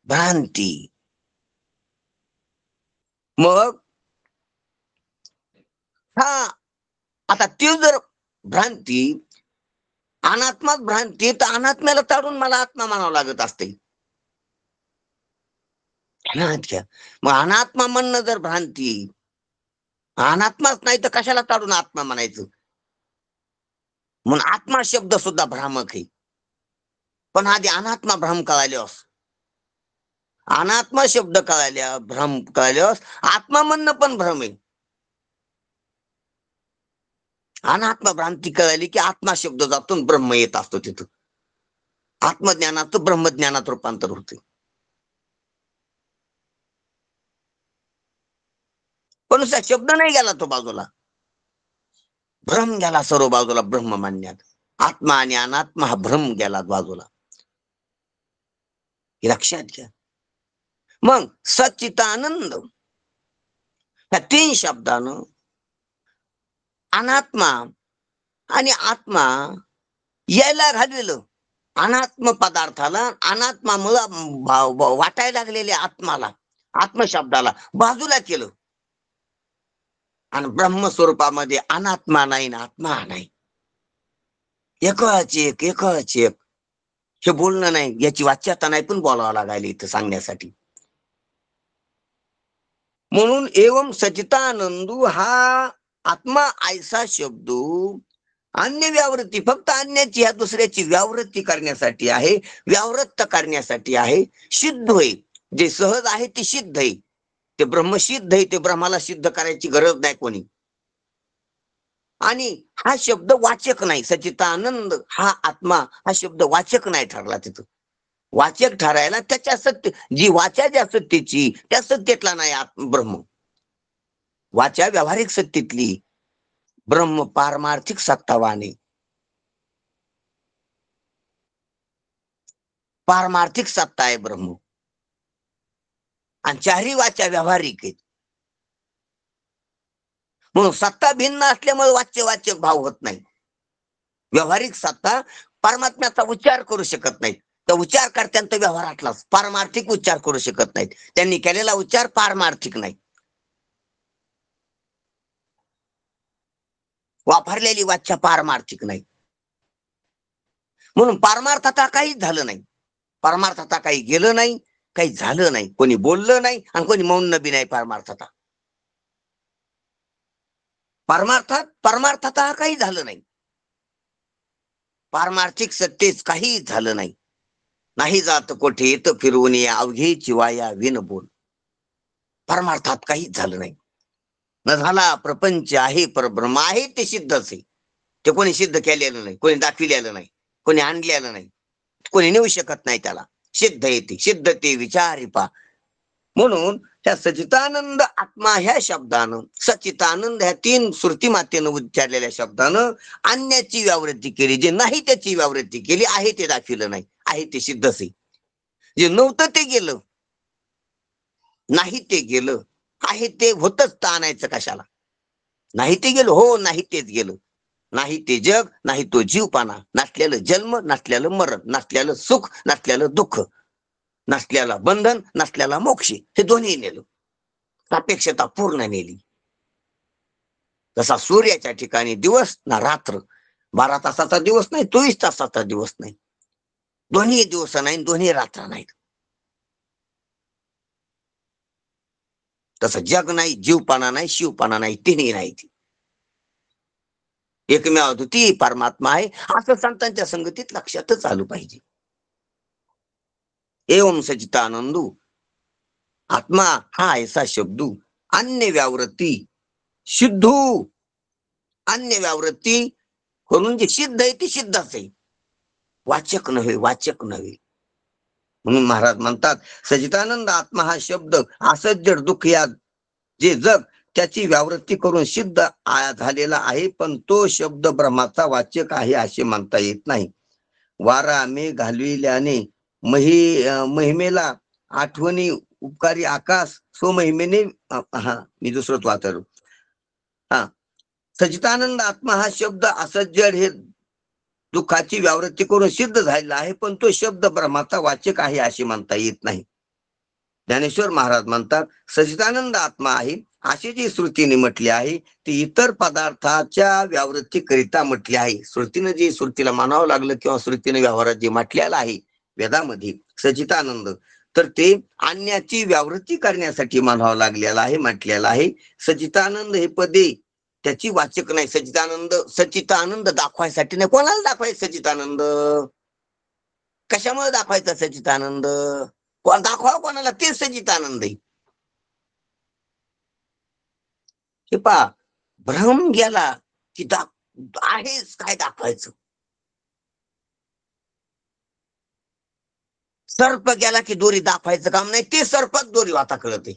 भ्रांती. मग हा, आता ती जर भ्रांती अनात्माच भ्रांती, तर अनात्म्याला ताडून मला आत्मा म्हणावं लागत असते. मग अनात्मा म्हणणं जर भ्रांती, अनात्माच नाही तर कशाला ताडून आत्मा म्हणायचं? म्हणून आत्मा शब्द सुद्धा भ्रामक आहे. पण आधी अनात्मा भ्रम कळाल्यास, अनात्मा शब्द कळाल्या, भ्रम कळाल्यास आत्मा म्हणणं पण भ्रम आहे. अनात्मा भ्रांती कळाली की आत्मा शब्द जातून ब्रह्म येत असतो. तिथं आत्मज्ञानाचं ब्रह्मज्ञानात रूपांतर होते. पण शब्द नाही गेला तो बाजूला, भ्रम गेला सर्व बाजूला. ब्रह्म मानण्यात आत्मा आणि अनात्मा हा भ्रम गेला बाजूला, हे लक्षात घ्या. मग सच्चिदानंद ह्या 3 शब्दानं अनात्मा आणि आत्मा यायला घाललेलं. अनात्म पदार्थाला अनात्मामुळं वाटायला लागलेल्या आत्माला, आत्मशब्दाला बाजूला केलं आणि ब्रह्मस्वरूपामध्ये अनात्मा नाही ना आत्मा नाही. एकच एक, एकच एक. हे बोलणं नाही, याची वाच्यता नाही, पण बोलावं लागायला इथं सांगण्यासाठी. म्हणून एवम सचितानंदू हा आत्मा ऐसा शब्द अन्य व्यावृत्ती, फक्त अन्याची ह्या दुसऱ्याची व्यावृत्ती करण्यासाठी आहे, व्यावृत्त करण्यासाठी आहे. सिद्ध होय, जे सहज आहे ते सिद्ध आहे, ते ब्रह्मसिद्ध आहे. ते ब्रह्माला सिद्ध करायची गरज नाही कोणी. आणि हा शब्द वाचक नाही, सचितानंद हा आत्मा हा शब्द वाचक नाही ठरला. तिथं वाचक ठरायला त्याच्या सत्य, जी वाचा ज्या सत्तेची त्या सत्तेतला नाही ब्रह्म. वाचा व्यावहारिक सत्तेतली, ब्रह्म पारमार्थिक सत्तावाने, पारमार्थिक सत्ता आहे ब्रह्म. आणि 4ही वाचा व्यावहारिक आहेत. म्हणून सत्ता भिन्न असल्यामुळे वाच्यवाचक भाव होत नाही. व्यावहारिक सत्ता परमात्म्याचा उच्चार करू शकत नाही. तर उच्चार करत्यान तर व्यवहारातलाच, पारमार्थिक उच्चार करू शकत नाहीत. त्यांनी केलेला उच्चार पारमार्थिक नाही. वापरलेली वाच्या पारमार्थिक नाही. म्हणून पारमार्थता काहीच झालं नाही. परमार्थता काही गेलं नाही, काही झालं नाही. कोणी बोललं नाही आणि कोणी मौन बी नाही. परमार्थता परमार्थता काही झालं नाही. पारमार्थिक सत्तेच काही झालं नाही. नाही जात कोठे येत फिरवून या अवघेची वाया विन बोल. परमार्थात काहीच झालं नाही. न झाला प्रपंच आहे, परब्रह्म आहे ते सिद्धच आहे. ते कोणी सिद्ध केलेलं नाही, कोणी दाखविलेलं नाही, कोणी आणलेलं नाही, कोणी नेऊ शकत नाही. त्याला सिद्ध येते. सिद्ध ते विचारी पा. म्हणून त्या सचितानंद आत्मा ह्या शब्दानं, सचितानंद ह्या 3 श्रुती मातेनं उच्चारलेल्या शब्दानं अन्याची व्यावृत्ती केली. जे नाही त्याची व्यावृत्ती केली. आहे ते दाखविलं नाही, आहे ते सिद्धच आहे. जे नव्हतं ते गेलं, नाही ते गेलं, आहे ते होतच. तर आणायचं कशाला? नाही ते गेलं, हो नाही तेच गेलं. नाही ते जग, नाही तो जीवपाना, नसलेलं जन्म, नसलेलं मरण, नसलेलं सुख, नसलेलं दुःख, नसलेला बंधन, नसलेला मोक्ष, हे दोन्ही नेलं. सापेक्षता पूर्ण नेली. जसा सूर्याच्या ठिकाणी दिवस ना रात्र, 12 तासाचा दिवस नाही, 24 तासाचा दिवस नाही, दोन्ही दिवस नाही, दोन्ही रात्र नाहीत. तसं जग नाही, जीवपणा नाही, शिवपणा नाही, तिन्ही नाही. एकमेव अद्वितीय परमात्मा आहे असं संतांच्या संगतीत लक्षातच आलं पाहिजे. एवं सचितानंदू आत्मा हा ऐसा शब्दू अन्य व्यावृत्ती सिद्धू. अन्य व्यावृत्ती करून जे सिद्ध आहे ते सिद्धच आहे, वाचक नव्हे, वाचक नव्हे. म्हणून महाराज म्हणतात सचितानंद आत्मा हा शब्द असंच जड दुःख या जे जग त्याची व्यावृत्ती करून सिद्ध झालेला आहे. पण तो शब्द ब्रह्माचा वाचक आहे असे म्हणता येत नाही. वारा मे घालविल्याने महिमेला आठवणी उपकारी आकाश सो महिमेने. मी दुसरंच वाचलो. सचितानंद आत्मा हा शब्द असंच जड हे दुःखाची व्यावृत्ती करून सिद्ध झालेला आहे. पण तो शब्द ब्रह्माचा वाचक आहे असे म्हणता येत नाही. ज्ञानेश्वर महाराज म्हणतात सचितानंद आत्मा आहे अशी जी श्रुतीने म्हटली आहे ती इतर पदार्थाच्या व्यावृत्तीकरिता म्हटली आहे. श्रुतीला मानावं लागलं किंवा श्रुतीने व्यवहारात जे म्हटलेलं आहे वेदामध्ये सचितानंद, तर ते अन्याची व्यावृत्ती करण्यासाठी मानावं लागलेलं आहे, म्हटलेलं आहे. सचितानंद हे पदे त्याची वाचक नाही. सचितानंद दाखवायसाठी नाही. कोणाला दाखवायचं सचितानंद? कशामुळे दाखवायचा सचितानंद? दाखवा कोणाला? ते सचितानंद आहे. हे पा भ्रम गेला की आहेच काय दाखवायचं. सर्प गेला की दोरी दाखवायचं काम नाही, ते सर्पच दोरी वाता कळत आहे.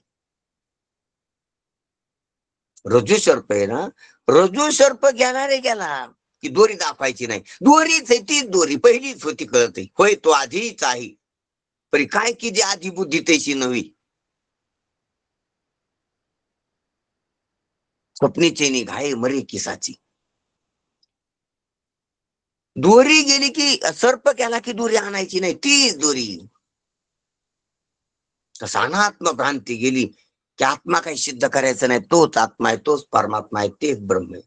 रज्जू सर्प आहे ना, रज्जू सर्प गेला रे गेला की दोरी दाखवायची नाही. दोरीच आहे, तीच दोरी पहिलीच होती कळत आहे. होय तो आधीच आहे, पण काय की जी आधी बुद्धी तशी नव्ही. स्वप्नीचे निघाय मरे किसाची. दोरी गेली की सर्प गेला की दोरी आणायची नाही, तीच दोरी. तसा अनात्म भ्रांती गेली की आत्मा काही सिद्ध करायचं नाही, तोच आत्मा आहे, तोच परमात्मा आहे, तेच ब्रह्म आहे.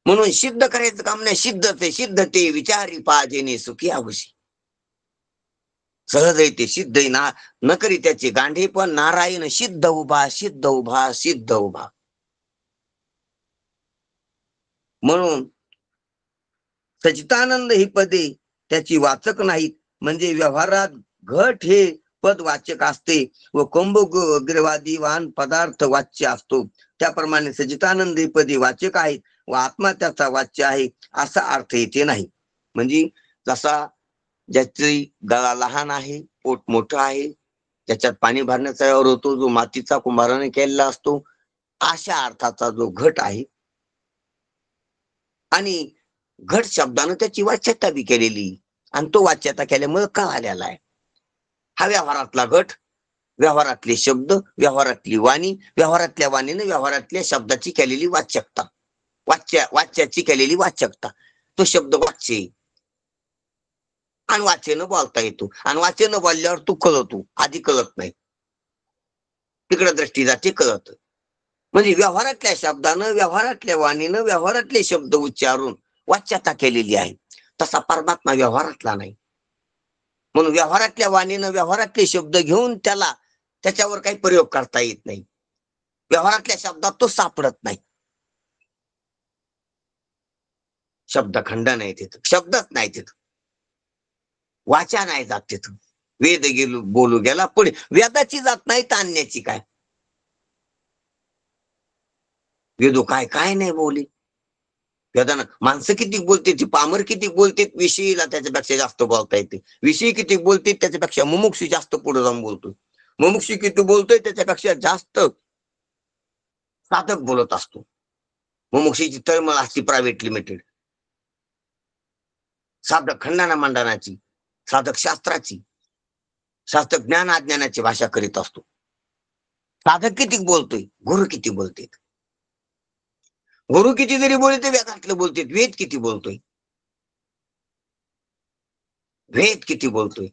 म्हणून सिद्ध करायचं काम नाही, सिद्धच आहे. सिद्ध ते विचारी पाजेने सुखी आवशी. सहज आहे ते सिद्ध आहे ना, न करी त्याचे गांधे पण नारायण सिद्ध उभा, सिद्ध उभा, सिद्ध उभा. म्हणून सचितानंद ही पदे त्याची वाचक नाहीत. म्हणजे व्यवहारात घट हे पद वाचक असते व कुंभग्रवादीवान पदार्थ वाच्य असतो. त्याप्रमाणे सचितानंद ही पदे वाचक आहेत व आत्मा त्याचा वाच्य आहे असा अर्थ येते नाही. म्हणजे जसा ज्याची गळा लहान आहे, पोट मोठं आहे, त्याच्यात पाणी भरण्याचा व्यवहार होतो, जो मातीचा कुंभाराने केलेला असतो, अशा अर्थाचा जो घट आहे. आणि घट शब्दानं त्याची वाच्यता बी केलेली आणि तो वाच्यता केल्यामुळे का आलेला आहे. हा व्यवहारातला घट, व्यवहारातले शब्द, व्यवहारातली वाणी, व्यवहारातल्या वाणीने व्यवहारातल्या शब्दाची केलेली वाच्यता, वाच्याची केलेली वाचकता, तो शब्द वाच्य. आणि वाचेनं बोलता येतो. आणि वाचेनं बोलल्यावर तू कळतो, आधी कळत नाही, तिकडे दृष्टी जाते, कळत. म्हणजे व्यवहारातल्या शब्दानं, व्यवहारातल्या वाणीनं, व्यवहारातले शब्द उच्चारून वाच्यता केलेली आहे. तसा परमात्मा व्यवहारातला नाही. म्हणून व्यवहारातल्या वाणीनं व्यवहारातले शब्द घेऊन त्याच्यावर काही प्रयोग करता येत नाही. व्यवहारातल्या शब्दात तो सापडत नाही. शब्दखंड नाही तिथं, शब्दच नाही तिथं, वाचा नाही जात तिथं. वेद बोलू गेला पुढे, वेदाची जात नाही तर आणण्याची काय? वेदो काय काय नाही बोली. वेदानं माणसं किती बोलते, ती पामर किती बोलते, विषयीला त्याच्यापेक्षा जास्त बोलता येते. विषयी किती बोलते त्याच्यापेक्षा मुमुक्षी जास्त पुढे जाऊन बोलतो. मुमुक्षी किती बोलतोय त्याच्यापेक्षा जास्त साधक बोलत असतो. मुमुक्षीची तळमळ असते प्रायव्हेट लिमिटेड, साधक खंडाना मांडनाची, साधक शास्त्राची, शास्त्र ज्ञान अज्ञानाची भाषा करीत असतो. साधक किती बोलतोय, गुरु किती बोलते. गुरु किती जरी बोलते, वेदातलं बोलते, वेद किती बोलतोय, वेद किती बोलतोय.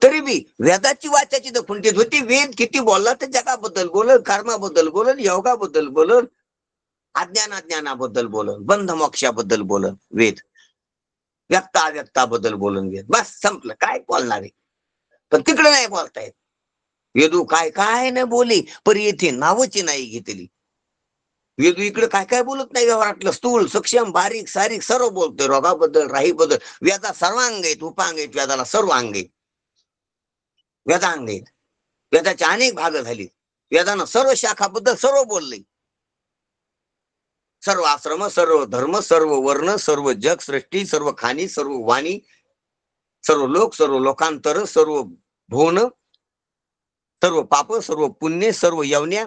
तरी बी वेदाची वाचाची दखुंटीत होती. वेद किती बोलला तर जगाबद्दल बोलल, कर्माबद्दल बोलल, योगाबद्दल बोलल, अज्ञानाबद्दल बोलल, बंध मोक्षाबद्दल बोलल वेद, व्यक्त अव्यक्ताबद्दल बोलून वेद. बस संपलं, काय बोलणार आहे. पण तिकडे नाही बोलतायत. वेदू काय काय नाही बोली, पण येथे नावची नाही घेतली. वेदू इकडे काय काय बोलत नाही. व्यवहारातलं स्थूल सक्षम बारीक सारीक सर्व बोलतोय. रोगाबद्दल, राहीबद्दल. वेदा सर्वांग आहेत, उपांग आहेत, वेदाला सर्व अंग आहेत, वेदांग आहेत. वेदाचे अनेक भाग झाले. वेदानं सर्व शाखाबद्दल सर्व बोलले. सर्व आश्रम, सर्व धर्म, सर्व वर्ण, सर्व जग सृष्टी, सर्व खाणी, सर्व वाणी, सर्व लोक, सर्व लोकांतर, सर्व भुवन, सर्व पाप, सर्व पुण्य, सर्व यवन्या,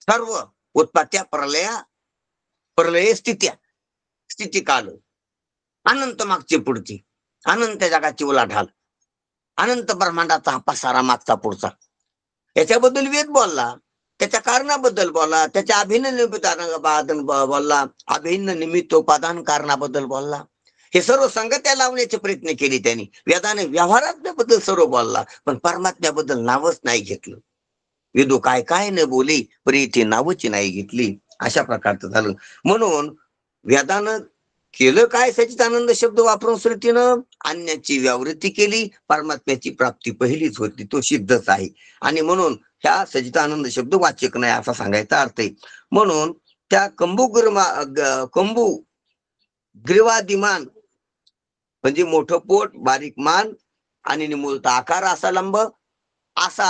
सर्व उत्पत्त्या, प्रलय स्थित्या, स्थिती काल, अनंत मागची पुढची, अनंत जगाची उलाढाल, अनंत ब्रह्मांडाचा हा पसारा मागचा पुढचा, याच्याबद्दल वेद बोलला. त्याच्या कारणाबद्दल बोलला, त्याच्या अभिन्न निमित्तानं बोलला, अभिन्न निमित्तोपादान कारणाबद्दल बोलला. हे सर्व संगत्या लावण्याचे प्रयत्न केले त्यांनी. वेदाने व्यवहारातल्याबद्दल सर्व बोलला, पण परमात्म्याबद्दल नावच नाही घेतलं. वेदो काय काय न बोली, पण इथे नावची नाही घेतली. अशा प्रकारचं झालं. म्हणून वेदानं केलं काय, सच्चिदानंद शब्द वापरून श्रुतीनं आणण्याची व्यावृत्ती केली. परमात्म्याची प्राप्ती पहिलीच होती, तो सिद्धच आहे. आणि म्हणून ह्या सच्चिदानंद शब्द वाचक नाही असा सांगायचा अर्थ आहे. म्हणून त्या कंबू ग्रीवादिमान म्हणजे मोठं पोट, बारीक मान आणि निमुळता आकार असा लंब, असा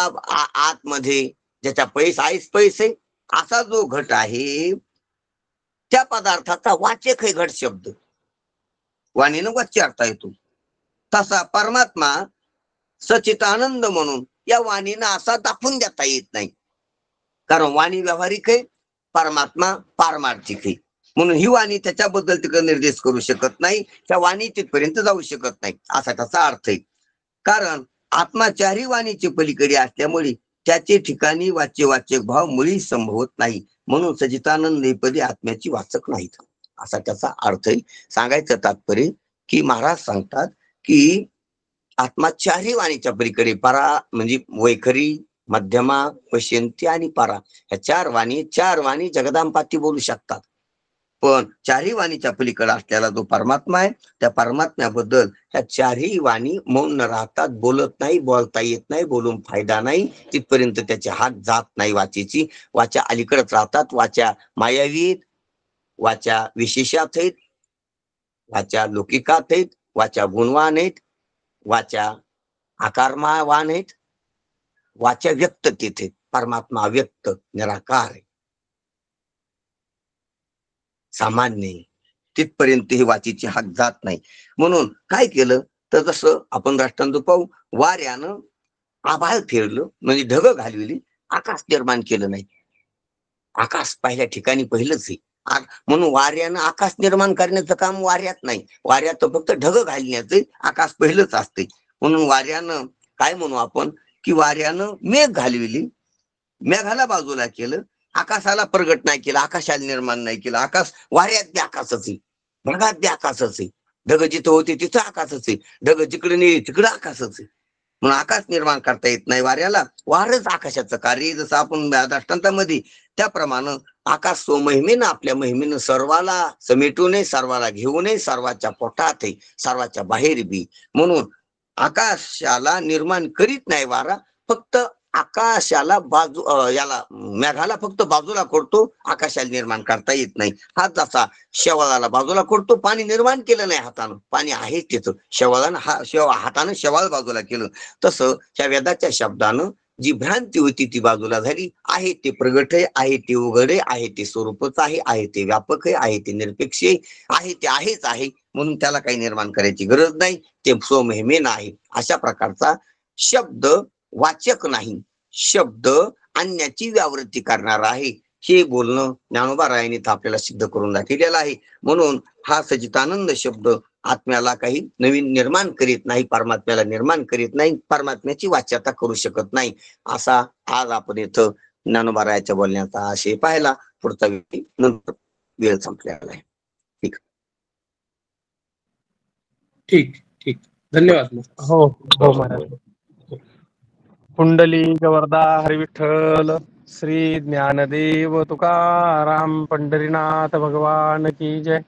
आतमध्ये ज्याच्या पैसे असा जो घट आहे, त्या पदार्थाचा वाचक हे घट शब्द वाणीनं वाच्यता येतो. तसा परमात्मा सच्चिदानंद म्हणून या वाणीनं असा दाखवून देता येत नाही. कारण वाणी व्यावहारिक आहे, परमात्मा पारमार्थिक आहे. म्हणून ही वाणी त्याच्याबद्दल तिकडे निर्देश करू शकत नाही, त्या वाणी तिथपर्यंत जाऊ शकत नाही असा त्याचा अर्थ आहे. कारण आत्मा चारही वाणीचे पलीकडे असल्यामुळे त्याचे ठिकाणी वाचक भाव मुळी संभवत नाही. म्हणून सच्चिदानंद पदी आत्म्याची वाचक नाहीत असा त्याचा अर्थ आहे. सांगायचं तात्पर्य की महाराज सांगतात की आत्मा चारही वाणीच्या पलीकडे, परा म्हणजे वैखरी, मध्यमा, पश्यंती आणि परा, ह्या चार वाणी जगदांपाती बोलू शकतात. पण चारही वाणीच्या पलीकडे असलेला जो परमात्मा आहे, त्या परमात्म्याबद्दल ह्या चारही वाणी मौन राहतात, बोलत नाही, बोलता येत नाही, बोलून फायदा नाही. तिथपर्यंत त्याची हात जात नाही वाचेची. वाचा अलीकडेच राहतात. वाचा मायावीत, वाचा विशेषात आहेत, वाचा लौकिकात आहेत, वाचा गुणवान आहेत, वाचा आकारमावान आहेत, वाचा व्यक्त तिथे. परमात्मा व्यक्त निराकार आहे, सामान्य, तिथपर्यंत ही वाचीची हाक जात नाही. म्हणून काय केलं तर जसं आपण दृष्टांत पाहू, वाऱ्यानं आभाळ फिरलं म्हणजे ढग घालविली, आकाश निर्माण केलं नाही. आकाश पहिल्या ठिकाणी पहिलंच आहे. म्हणून वाऱ्यानं आकाश निर्माण करण्याचं काम वाऱ्यात नाही. वाऱ्यात फक्त ढग घालण्याचं, आकाश पहिलंच असते. म्हणून वाऱ्यानं काय म्हणू आपण की वाऱ्यानं मेघ घालविली, मेघाला बाजूला केलं, आकाशाला प्रगट नाही केलं, आकाशाला निर्माण नाही केलं. आकाश वाऱ्यात बी आकाशच आहे. ढगात बी आकाशच आहे, ढग जिथं होते तिथं आकाशच आहे, ढग जिकडे नाही तिकडं आकाशच आहे. म्हणून आकाश निर्माण करता येत नाही वाऱ्याला, वारच आकाशाचं कार्य. जसं आपण दृष्टांतामध्ये त्याप्रमाणे आकाश स्वमहिमेनं आपल्या महिमेनं सर्वाला समेटू नये, सर्वाला घेऊ नये, सर्वाच्या पोटात आहे, सर्वाच्या बाहेर बी. म्हणून आकाशाला निर्माण करीत नाही वारा, फक्त आकाशाला याला मेघाला फक्त बाजूला करतो, आकाशाला निर्माण करता येत नाही. हा जसा शेवाळाला बाजूला करतो, पाणी निर्माण केलं नाही हातानं, पाणी आहे तिथं, शेवाळानं हातानं शेवाळ बाजूला केलं. तसं त्या वेदाच्या शब्दानं जी भ्रांती होती ती बाजूला झाली. आहे ते प्रगट आहे, आहे ते उघड आहे, आहे ते स्वरूपच आहे ते व्यापक आहे ते निरपेक्ष आहे ते आहेच आहे. म्हणून त्याला काही निर्माण करायची गरज नाही, ते स्वमहिमेनं आहे. अशा प्रकारचा शब्द वाचक नाही, शब्द आणण्याची व्यावृत्ती करणार आहे. हे बोलणं ज्ञानोबा रायांनी आपल्याला सिद्ध करून दाखवलेलं आहे. म्हणून हा सच्चिदानंद शब्द आत्म्याला काही नवीन निर्माण करीत नाही, परमात्म्याला निर्माण करीत नाही, परमात्म्याची वाच्यता करू शकत नाही. असा आज आपण इथं ज्ञानोबा रायाच्या बोलण्याचा आशय पाहिला. पुढचा नंतर वेळ संपलेला आहे. ठीक ठीक, धन्यवाद. हो हो महाराज. पुंडलिक वरदा हरिविठ्ठल श्री ज्ञानदेव तुकाराम पंढरीनाथ भगवान की जय.